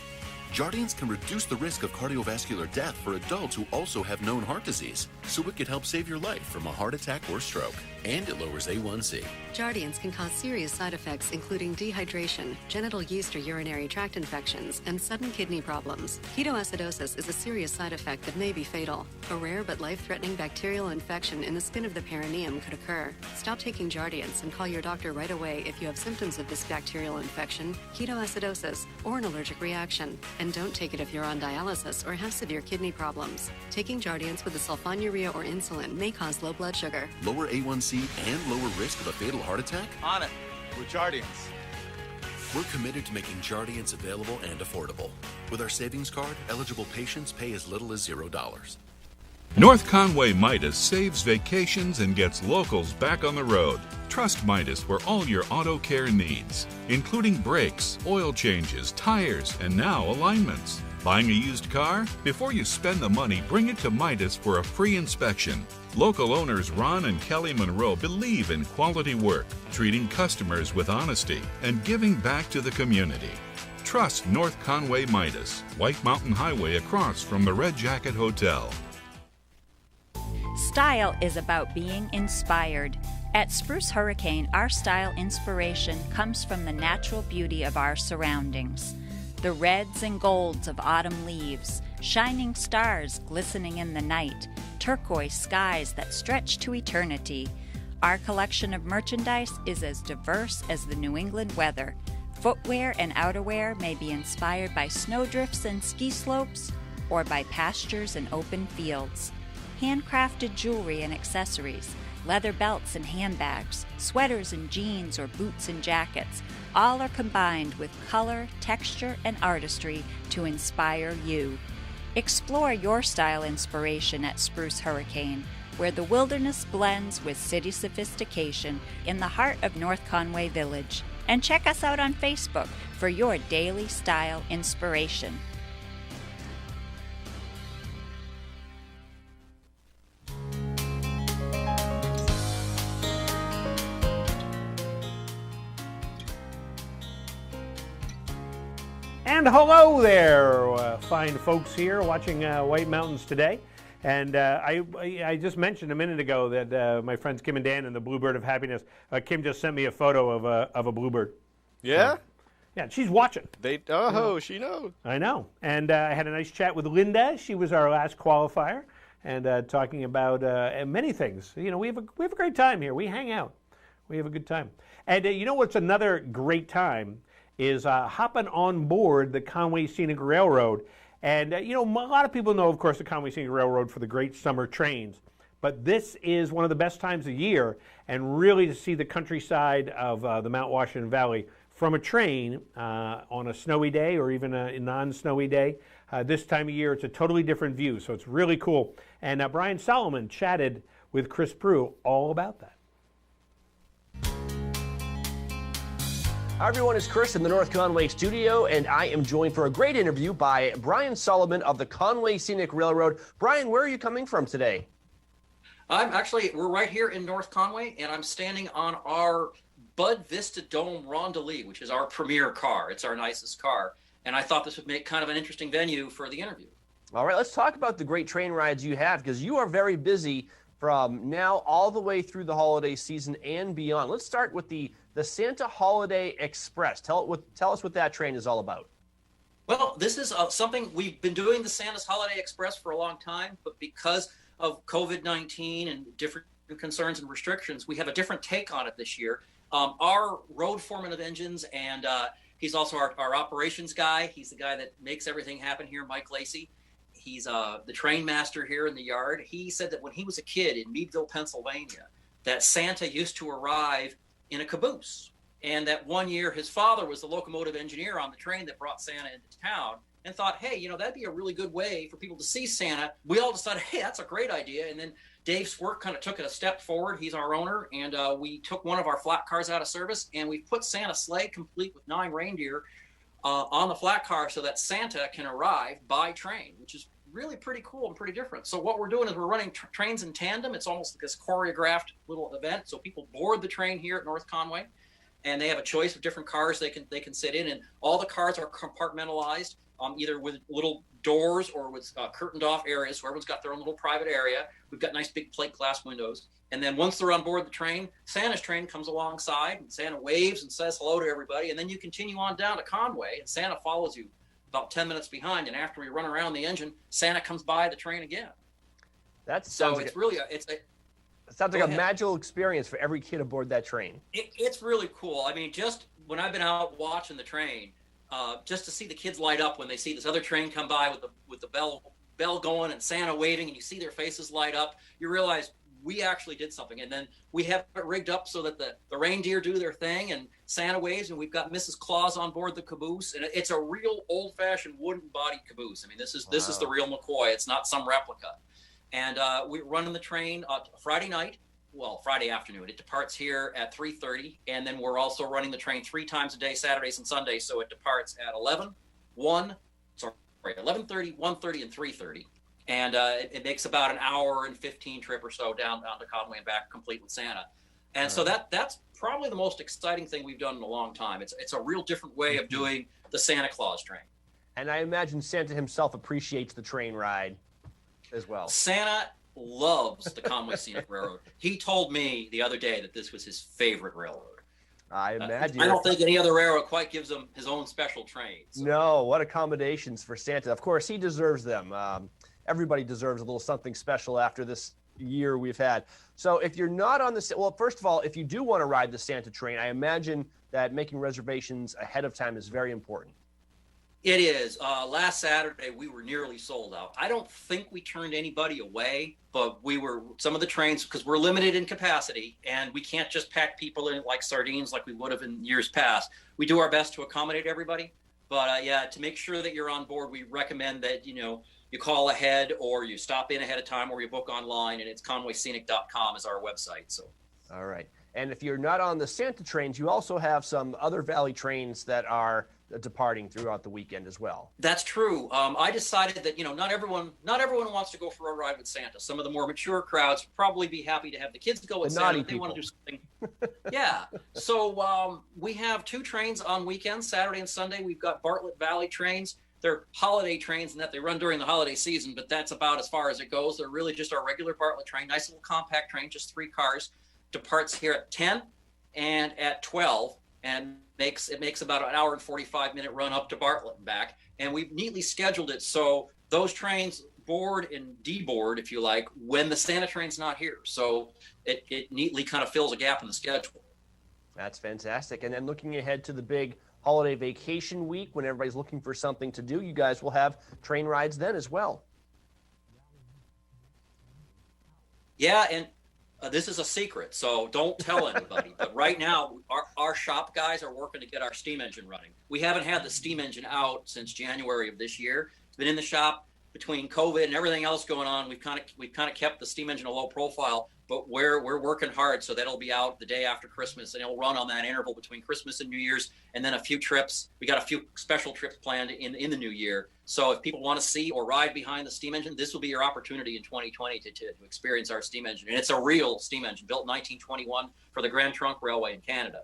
Jardiance can reduce the risk of cardiovascular death for adults who also have known heart disease, so it could help save your life from a heart attack or stroke. And it lowers A1C.
Jardiance can cause serious side effects including dehydration, genital yeast or urinary tract infections, and sudden kidney problems. Ketoacidosis is a serious side effect that may be fatal. A rare but life-threatening bacterial infection in the skin of the perineum could occur. Stop taking Jardiance and call your doctor right away if you have symptoms of this bacterial infection, ketoacidosis, or an allergic reaction. And don't take it if you're on dialysis or have severe kidney problems. Taking Jardiance with the sulfonylurea or insulin may cause low blood sugar,
lower A1C, and lower risk of a fatal heart attack?
On it with Jardiance.
We're committed to making Jardiance available and affordable. With our savings card, eligible patients pay as little as $0.
North Conway Midas saves vacations and gets locals back on the road. Trust Midas for all your auto care needs, including brakes, oil changes, tires, and now alignments. Buying a used car? Before you spend the money, bring it to Midas for a free inspection. Local owners Ron and Kelly Monroe believe in quality work, treating customers with honesty, and giving back to the community. Trust North Conway Midas, White Mountain Highway across from the Red Jacket Hotel.
Style is about being inspired. At Spruce Hurricane, our style inspiration comes from the natural beauty of our surroundings. The reds and golds of autumn leaves, shining stars glistening in the night, turquoise skies that stretch to eternity. Our collection of merchandise is as diverse as the New England weather. Footwear and outerwear may be inspired by snowdrifts and ski slopes, or by pastures and open fields. Handcrafted jewelry and accessories, leather belts and handbags, sweaters and jeans or boots and jackets, all are combined with color, texture, and artistry to inspire you. Explore your style inspiration at Spruce Hurricane, where the wilderness blends with city sophistication in the heart of North Conway Village. And check us out on Facebook for your daily style inspiration.
And hello there, fine folks here watching White Mountains Today. And I just mentioned a minute ago that my friends Kim and Dan and the Bluebird of Happiness, Kim just sent me a photo of a bluebird.
Yeah?
Yeah, she's watching.
She knows.
I know. And I had a nice chat with Linda. She was our last qualifier, and talking about many things. You know, we have a great time here. We hang out. We have a good time. And you know what's another great time is hopping on board the Conway Scenic Railroad. And, you know, a lot of people know, of course, the Conway Scenic Railroad for the great summer trains. But this is one of the best times of year, and really to see the countryside of the Mount Washington Valley from a train on a snowy day or even a non-snowy day. This time of year, it's a totally different view, so it's really cool. And Brian Solomon chatted with Chris Prue all about that.
Hi everyone, it's Chris in the North Conway studio, and I am joined for a great interview by Brian Solomon of the Conway Scenic Railroad. Brian, where are you coming from today?
We're right here in North Conway, and I'm standing on our Bud Vista Dome Rondelet, which is our premier car. It's our nicest car, and I thought this would make kind of an interesting venue for the interview.
All right, let's talk about the great train rides you have, because you are very busy from now all the way through the holiday season and beyond. Let's start with the Santa Holiday Express. Tell us what that train is all about.
Well, this is something we've been doing, the Santa's Holiday Express, for a long time, but because of COVID-19 and different concerns and restrictions, we have a different take on it this year. Our road foreman of engines, and he's also our operations guy. He's the guy that makes everything happen here, Mike Lacey. He's the train master here in the yard. He said that when he was a kid in Meadville, Pennsylvania, that Santa used to arrive in a caboose. And that one year his father was the locomotive engineer on the train that brought Santa into town, and thought, hey, that'd be a really good way for people to see Santa. We all decided, hey, that's a great idea. And then Dave Swerk kind of took it a step forward. He's our owner. And we took one of our flat cars out of service, and we put Santa's sleigh, complete with 9 reindeer, on the flat car so that Santa can arrive by train, which is really pretty cool and pretty different. So what we're doing is we're running trains in tandem. It's almost like this choreographed little event. So people board the train here at North Conway, and they have a choice of different cars they can sit in, and all the cars are compartmentalized, either with little doors or with curtained off areas, so everyone's got their own little private area. We've got nice big plate glass windows. And then once they're on board the train, Santa's train comes alongside, and Santa waves and says hello to everybody, and then you continue on down to Conway, and Santa follows you about 10 minutes behind, and after we run around the engine, Santa comes by the train again.
It
sounds
like a magical experience for every kid aboard that train.
It's really cool. I mean, just when I've been out watching the train, just to see the kids light up when they see this other train come by with the bell going and Santa waving, and you see their faces light up, you realize we actually did something. And then we have it rigged up so that the reindeer do their thing and Santa waves, and we've got Mrs. Claus on board the caboose, and it's a real old-fashioned wooden-bodied caboose. I mean, this is the real McCoy. It's not some replica. And we're running the train Friday afternoon. It departs here at 3:30, and then we're also running the train 3 times a day, Saturdays and Sundays. So it departs at 11:30, 1:30, and 3:30. And it makes about an hour and 15 trip or so down to Conway and back, complete with Santa. And so that's probably the most exciting thing we've done in a long time. It's a real different way of doing the Santa Claus train.
And I imagine Santa himself appreciates the train ride as well.
Santa loves the Conway Scenic Railroad. He told me the other day that this was his favorite railroad.
I imagine.
I don't think any other railroad quite gives him his own special train. So.
No, what accommodations for Santa. Of course, he deserves them. Everybody deserves a little something special after this year we've had. So if you're not on first of all, if you do want to ride the Santa train, I imagine that making reservations ahead of time is very important.
It is. Last Saturday, we were nearly sold out. I don't think we turned anybody away, but some of the trains, because we're limited in capacity, and we can't just pack people in like sardines like we would have in years past. We do our best to accommodate everybody. But to make sure that you're on board, we recommend that, you call ahead or you stop in ahead of time or you book online, and it's conwayscenic.com is our website. So.
All right. And if you're not on the Santa trains, you also have some other Valley trains that are departing throughout the weekend as well.
That's true. I decided that, not everyone wants to go for a ride with Santa. Some of the more mature crowds probably be happy to have the kids go with Santa. They want to do something. Yeah. So we have 2 trains on weekends, Saturday and Sunday. We've got Bartlett Valley trains. They're holiday trains in that they run during the holiday season, but that's about as far as it goes. They're really just our regular Bartlett train, nice little compact train, just 3 cars. Departs here at 10 and at 12, and it makes about an hour and 45-minute run up to Bartlett and back. And we've neatly scheduled it so those trains board and deboard, if you like, when the Santa train's not here. So it neatly kind of fills a gap in the schedule.
That's fantastic. And then looking ahead to the big holiday vacation week, when everybody's looking for something to do, you guys will have train rides then as well.
Yeah, and this is a secret, so don't tell anybody. But right now, our shop guys are working to get our steam engine running. We haven't had the steam engine out since January of this year. It's been in the shop between COVID and everything else going on. We've kind of kept the steam engine a low profile, but we're working hard, so that'll be out the day after Christmas, and it'll run on that interval between Christmas and New Year's, and then a few trips. We got a few special trips planned in the new year. So if people want to see or ride behind the steam engine, this will be your opportunity in 2020 to experience our steam engine. And it's a real steam engine built in 1921 for the Grand Trunk Railway in Canada.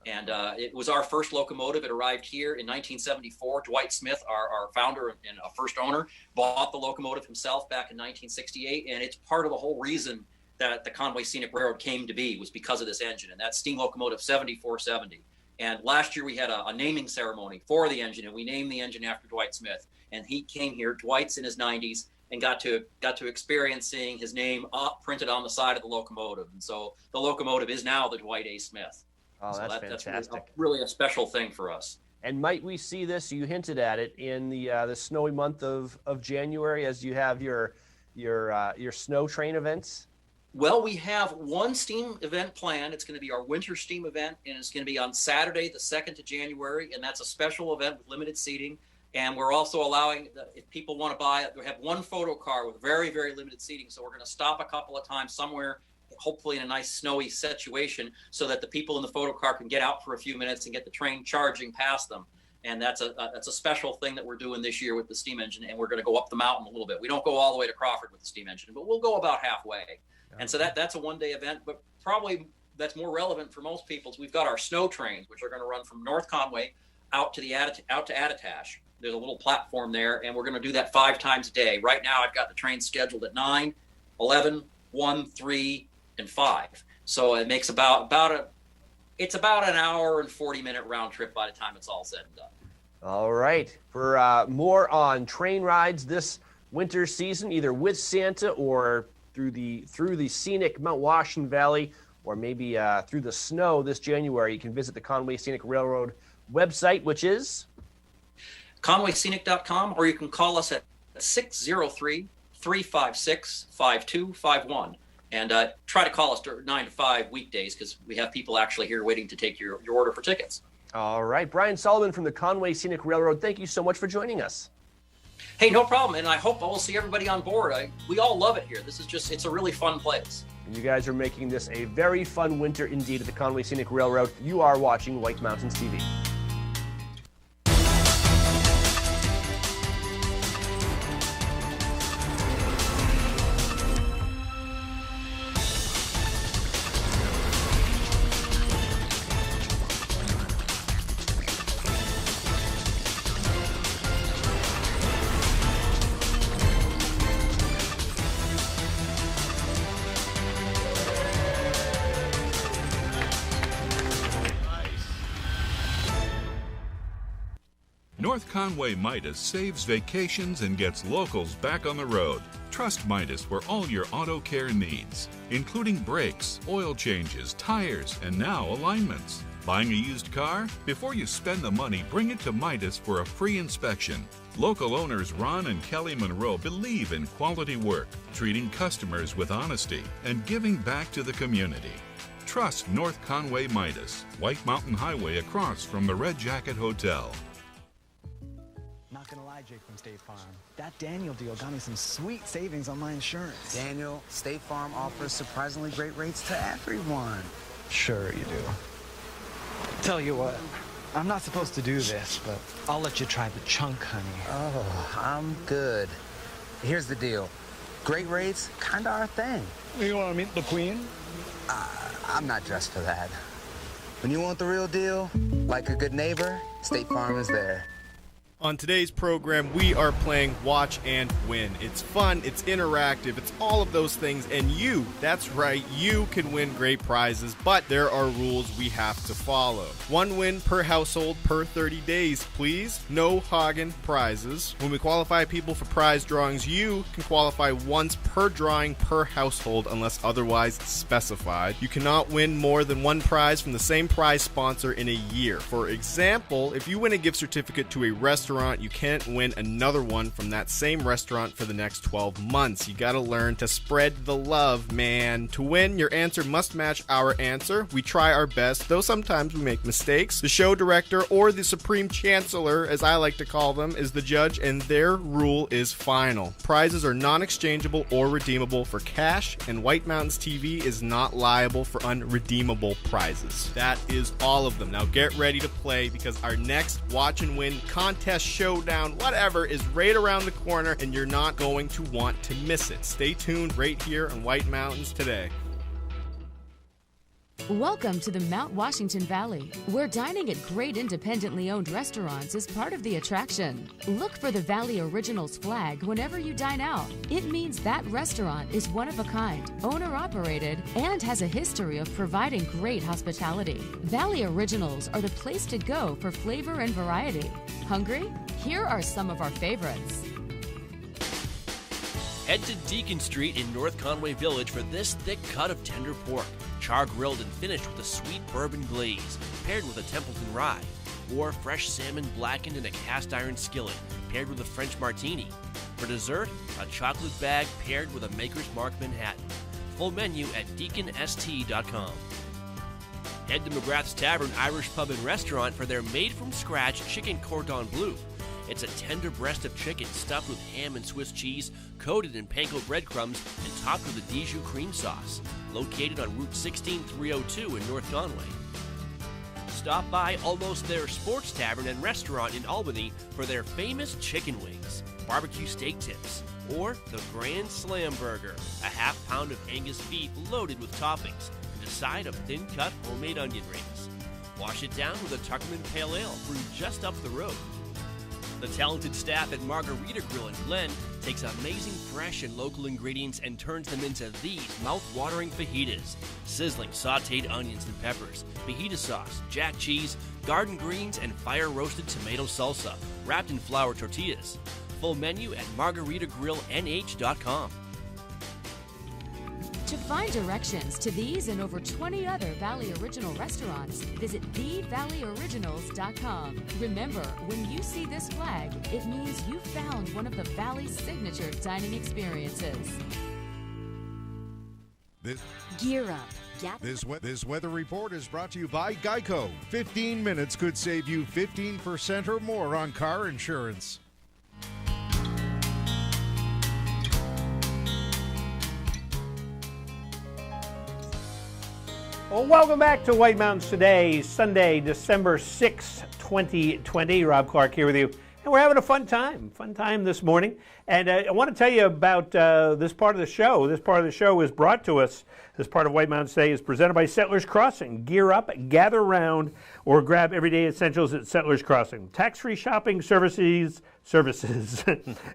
And it was our first locomotive. It arrived here in 1974. Dwight Smith, our founder and first owner, bought the locomotive himself back in 1968. And it's part of the whole reason that the Conway Scenic Railroad came to be was because of this engine. And that's steam locomotive 7470. And last year we had a naming ceremony for the engine, and we named the engine after Dwight Smith. And he came here, Dwight's in his 90s, and got to experience seeing his name printed on the side of the locomotive. And so the locomotive is now the Dwight A. Smith.
Oh,
so
that's fantastic.
That's really a special thing for us.
And might we see this, you hinted at it, in the snowy month of January as you have your snow train events?
Well, we have one steam event planned. It's going to be our winter steam event, and it's going to be on Saturday, the 2nd of January, and that's a special event with limited seating. And we're also allowing, if people want to buy it, we have one photo car with very, very limited seating. So we're going to stop a couple of times somewhere, hopefully in a nice snowy situation, so that the people in the photo car can get out for a few minutes and get the train charging past them. And that's a special thing that we're doing this year with the steam engine. And we're going to go up the mountain a little bit. We don't go all the way to Crawford with the steam engine, but we'll go about halfway. And so that's a one-day event, but probably that's more relevant for most people. We've got our snow trains, which are going to run from North Conway out to Attitash. There's a little platform there, and we're going to do that 5 times a day. Right now, I've got the train scheduled at 9, 11, 1, 3, and 5. So it makes about an hour and 40-minute round trip by the time it's all said and done.
All right. For more on train rides this winter season, either with Santa or through the scenic Mount Washington Valley, or maybe through the snow this January, you can visit the Conway Scenic Railroad website, which is
ConwayScenic.com, or you can call us at 603-356-5251. And try to call us 9 to 5 weekdays, because we have people actually here waiting to take your order for tickets.
All right. Brian Sullivan from the Conway Scenic Railroad, thank you so much for joining us.
Hey, no problem. And I hope I will see everybody on board. We all love it here. It's a really fun place.
And you guys are making this a very fun winter indeed at the Conway Scenic Railroad. You are watching White Mountains TV.
North Conway Midas saves vacations and gets locals back on the road. Trust Midas for all your auto care needs, including brakes, oil changes, tires, and now alignments. Buying a used car? Before you spend the money, bring it to Midas for a free inspection. Local owners Ron and Kelly Monroe believe in quality work, treating customers with honesty, and giving back to the community. Trust North Conway Midas, White Mountain Highway across from the Red Jacket Hotel.
Not gonna lie, Jake from State Farm. That Daniel deal got me some sweet savings on my insurance.
Daniel, State Farm offers surprisingly great rates to everyone.
Sure you do. Tell you what, I'm not supposed to do this, but I'll let you try the chunk, honey.
Oh, I'm good. Here's the deal. Great rates, kinda our thing.
You wanna meet the queen?
I'm not dressed for that. When you want the real deal, like a good neighbor, State Farm is there.
On today's program, we are playing Watch and Win. It's fun, it's interactive, it's all of those things, and you, that's right, you can win great prizes, but there are rules we have to follow. 1 win per household per 30 days, please. No Hagen prizes. When we qualify people for prize drawings, you can qualify once per drawing per household unless otherwise specified. You cannot win more than 1 prize from the same prize sponsor in a year. For example, if you win a gift certificate to a restaurant, you can't win another one from that same restaurant for the next 12 months. You gotta learn to spread the love, man. To win, your answer must match our answer. We try our best, though sometimes we make mistakes. The show director, or the supreme chancellor, as I like to call them, is the judge, and their rule is final. Prizes are non-exchangeable or redeemable for cash, and White Mountains TV is not liable for unredeemable prizes. That is all of them. Now get ready to play, because our next Watch and Win contest showdown, whatever, is right around the corner, and you're not going to want to miss it. Stay tuned right here on White Mountains Today.
Welcome to the Mount Washington Valley, where dining at great independently owned restaurants is part of the attraction. Look for the Valley Originals flag whenever you dine out. It means that restaurant is one of a kind, owner-operated, and has a history of providing great hospitality. Valley Originals are the place to go for flavor and variety. Hungry? Here are some of our favorites.
Head to Deacon Street in North Conway Village for this thick cut of tender pork, char-grilled and finished with a sweet bourbon glaze, paired with a Templeton rye, or fresh salmon blackened in a cast-iron skillet, paired with a French martini. For dessert, a chocolate bag paired with a Maker's Mark Manhattan. Full menu at deaconst.com. Head to McGrath's Tavern Irish Pub and Restaurant for their made-from-scratch chicken cordon bleu. It's a tender breast of chicken stuffed with ham and Swiss cheese, coated in panko breadcrumbs, and topped with a Dijon cream sauce. Located on Route 16302 in North Conway. Stop by Almost There Sports Tavern and Restaurant in Albany for their famous chicken wings, barbecue steak tips, or the Grand Slam Burger, a half pound of Angus beef loaded with toppings, and a side of thin-cut homemade onion rings. Wash it down with a Tuckerman Pale Ale brewed just up the road. The talented staff at Margarita Grill in Glen takes amazing fresh and local ingredients and turns them into these mouth-watering fajitas. Sizzling sautéed onions and peppers, fajita sauce, jack cheese, garden greens, and fire-roasted tomato salsa, wrapped in flour tortillas. Full menu at margaritagrilLNH.com.
To find directions to these and over 20 other Valley Original restaurants, visit thevalleyoriginals.com. Remember, when you see this flag, it means you found one of the Valley's signature dining experiences. Gear up.
This weather report is brought to you by Geico. 15 minutes could save you 15% or more on car insurance.
Well, welcome back to White Mountains Today, Sunday, December 6, 2020. Rob Clark here with you. And we're having a fun time this morning. And I want to tell you about this part of the show. This part of the show is brought to us, this part of White Mountains Today is presented by Settlers Crossing. Gear up, gather around, or grab everyday essentials at Settlers Crossing. Tax-free shopping services,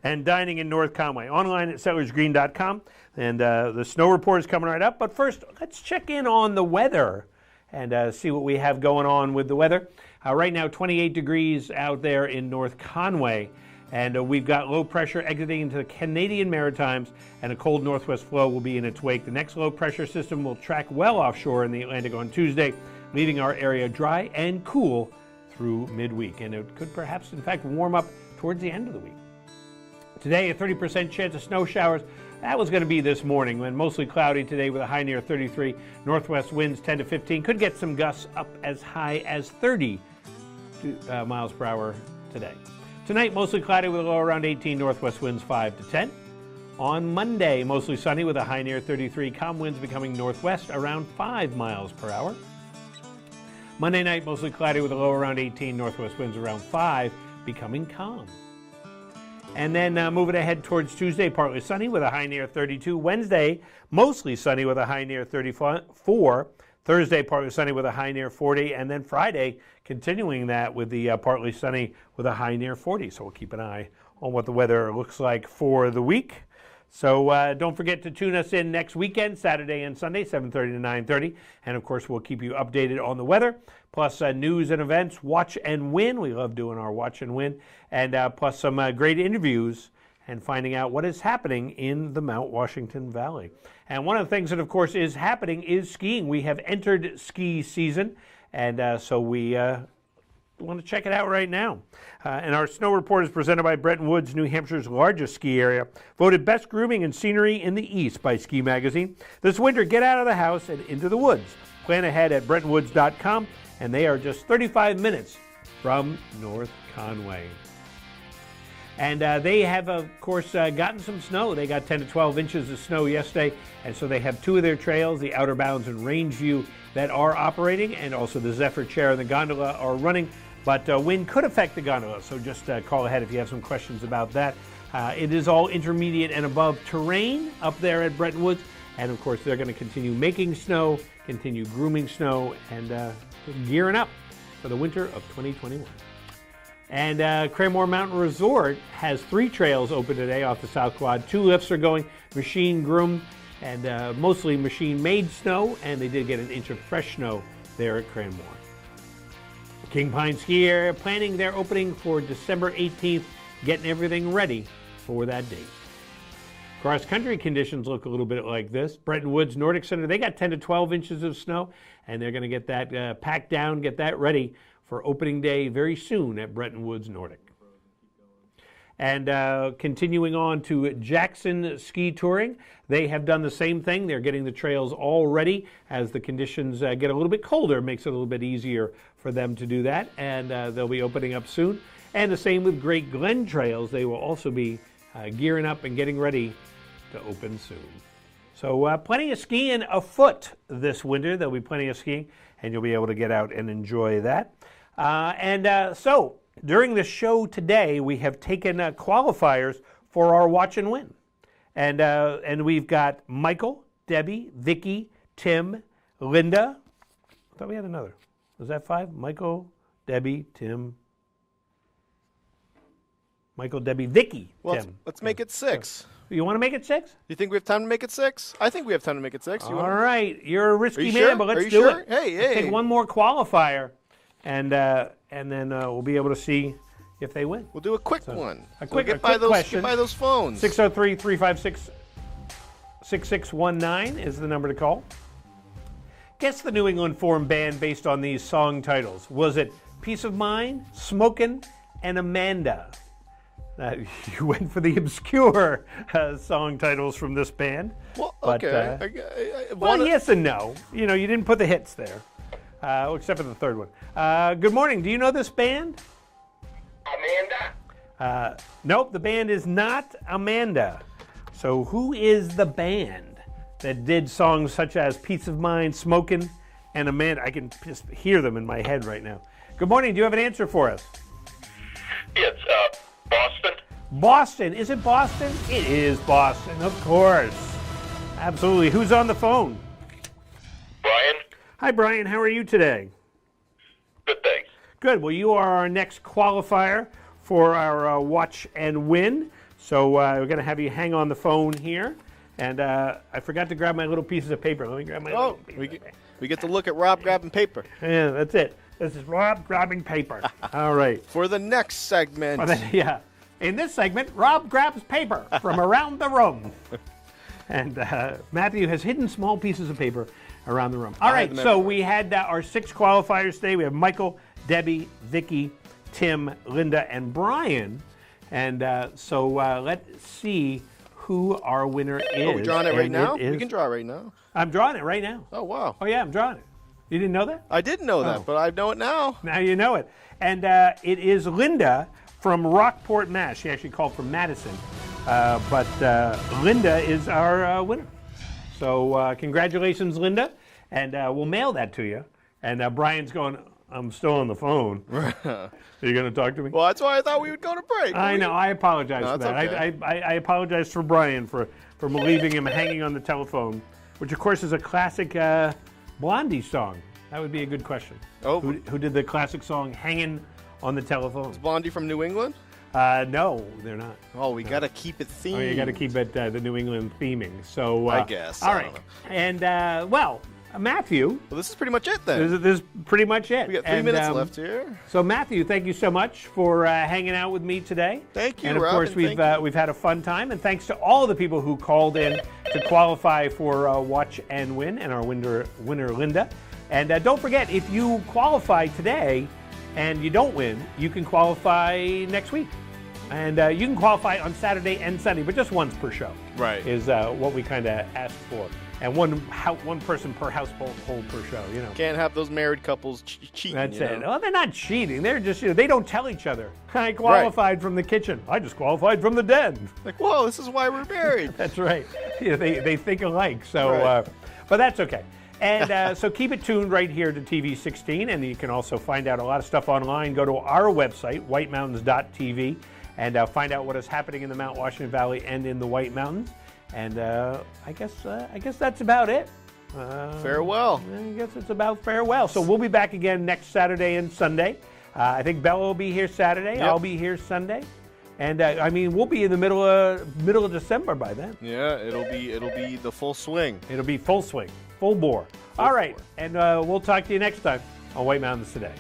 and dining in North Conway. Online at settlersgreen.com. And the snow report is coming right up. But first, let's check in on the weather and see what we have going on with the weather. Right now, 28 degrees out there in North Conway. And we've got low pressure exiting into the Canadian Maritimes, and a cold northwest flow will be in its wake. The next low pressure system will track well offshore in the Atlantic on Tuesday, leaving our area dry and cool through midweek. And it could perhaps, in fact, warm up towards the end of the week. Today, a 30% chance of snow showers. That was going to be this morning, when mostly cloudy today with a high near 33. Northwest winds 10 to 15. Could get some gusts up as high as 30 miles per hour today. Tonight, mostly cloudy with a low around 18. Northwest winds 5 to 10. On Monday, mostly sunny with a high near 33. Calm winds becoming northwest around 5 miles per hour. Monday night, mostly cloudy with a low around 18. Northwest winds around 5, becoming calm. And then moving ahead towards Tuesday, partly sunny with a high near 32. Wednesday, mostly sunny with a high near 34. Thursday, partly sunny with a high near 40. And then Friday, continuing that with the partly sunny with a high near 40. So we'll keep an eye on what the weather looks like for the week. So don't forget to tune us in next weekend, Saturday and Sunday, 7:30 to 9:30. And, of course, we'll keep you updated on the weather, plus news and events, Watch and Win. We love doing our Watch and Win. And plus some great interviews and finding out what is happening in the Mount Washington Valley. And one of the things that, of course, is happening is skiing. We have entered ski season, and so we want to check it out right now. And our snow report is presented by Bretton Woods, New Hampshire's largest ski area, voted best grooming and scenery in the East by Ski Magazine. This winter, get out of the house and into the woods. Plan ahead at BrettonWoods.com, and they are just 35 minutes from North Conway. And they have, of course, gotten some snow. They got 10 to 12 inches of snow yesterday, and so they have two of their trails, the Outer Bounds and Rangeview, that are operating, and also the Zephyr Chair and the gondola are running. But wind could affect the gondola, so just call ahead if you have some questions about that. It is all intermediate and above terrain up there at Bretton Woods, and of course they're going to continue making snow, continue grooming snow and gearing up for the winter of 2021. And Cranmore Mountain Resort has 3 trails open today off the South Quad. 2 lifts are going machine groomed and mostly machine made snow, and they did get an inch of fresh snow there at Cranmore. King Pine Ski Area planning their opening for December 18th, getting everything ready for that date. Cross-country conditions look a little bit like this. Bretton Woods Nordic Center, they got 10 to 12 inches of snow, and they're going to get that packed down, get that ready for opening day very soon at Bretton Woods Nordic. And continuing on to Jackson Ski Touring, they have done the same thing. They're getting the trails all ready as the conditions get a little bit colder. It makes it a little bit easier for them to do that, and they'll be opening up soon. And the same with Great Glen Trails. They will also be gearing up and getting ready to open soon. So plenty of skiing afoot this winter. There'll be plenty of skiing, and you'll be able to get out and enjoy that. So during the show today, we have taken qualifiers for our Watch and Win. And we've got Michael, Debbie, Vicky, Tim, Linda. I thought we had another. Was that 5? Michael, Debbie, Tim. Michael, Debbie, Vicky,
well,
Tim.
Let's make it 6.
You want to make it 6?
You think we have time to make it 6? I think we have time to make it 6.
All right. You're a risky man,
sure?
but let's do
sure?
it.
Hey.
Let's take one more qualifier, and then we'll be able to see if they win.
We'll do a quick one.
A quick
Get
question.
by those phones.
603-356-6619 is the number to call. Guess the New England formed band based on these song titles. Was it Peace of Mind, Smokin', and Amanda? You went for the obscure song titles from this band.
Well,
but,
okay.
Yes and no. You know, you didn't put the hits there, except for the third one. Good morning. Do you know this band?
Amanda?
Nope, the band is not Amanda. So who is the band that did songs such as Peace of Mind, Smokin', and Amanda? I can just hear them in my head right now. Good morning. Do you have an answer for us?
It's Boston.
Boston. Is it Boston? It is Boston, of course. Absolutely. Who's on the phone?
Brian.
Hi, Brian. How are you today?
Good, thanks.
Good. Well, you are our next qualifier for our Watch and Win. So we're going to have you hang on the phone here. And I forgot to grab my little pieces of paper. Let me grab my little piece.
We get to look at Rob grabbing paper.
Yeah, that's it. This is Rob grabbing paper. All right.
For the next segment.
Yeah. In this segment, Rob grabs paper from around the room. And Matthew has hidden small pieces of paper around the room. All right, so we had our 6 qualifiers today. We have Michael, Debbie, Vicky, Tim, Linda, and Brian. And so let's see who our winner is.
Are we drawing it right now? We can draw it right now.
I'm drawing it right now.
Oh, wow.
Oh, yeah, I'm drawing it. You didn't know that?
I didn't know that, but I know it now.
Now you know it. And it is Linda from Rockport, Mass. She actually called from Madison. But Linda is our winner. So congratulations, Linda. And we'll mail that to you. And Brian's going, I'm still on the phone. Are you going to talk to me?
Well, that's why I thought we would go to break.
I know. I apologize for that.
Okay.
I apologize for Brian for leaving him hanging on the telephone, which, of course, is a classic Blondie song. That would be a good question.
Oh.
Who did the classic song Hanging on the Telephone?
Is Blondie from New England?
No, they're not.
Oh, we got to keep it themed.
Oh, you got to keep it the New England theming. So
I guess.
All right. And, Matthew.
Well, this is pretty much it then.
This is pretty much it.
We got 3 minutes left here.
So, Matthew, thank you so much for hanging out with me today.
Thank you,
And, of
Rob,
course, we've had a fun time. And thanks to all the people who called in to qualify for Watch and Win and our winner, Linda. And don't forget, if you qualify today and you don't win, you can qualify next week. And you can qualify on Saturday and Sunday, but just once per show.
Right.
Is what we kind of asked for. And one person per household per show, you know.
Can't have those married couples cheating.
That's it. Well, they're not cheating. They're just, they don't tell each other. I qualified from the kitchen. I just qualified from the den.
Like, whoa, this is why we're married.
That's right. They think alike. So, but that's okay. And so keep it tuned right here to TV 16, and you can also find out a lot of stuff online. Go to our website, whitemountains.tv, and find out what is happening in the Mount Washington Valley and in the White Mountains. And I guess that's about it.
Farewell.
I guess it's about farewell. So we'll be back again next Saturday and Sunday. I think Bella will be here Saturday.
Yep.
I'll be here Sunday. And I mean, we'll be in the middle of December by then.
Yeah, it'll be the full swing.
It'll be full swing, full bore. All right, and we'll talk to you next time on White Mountains Today.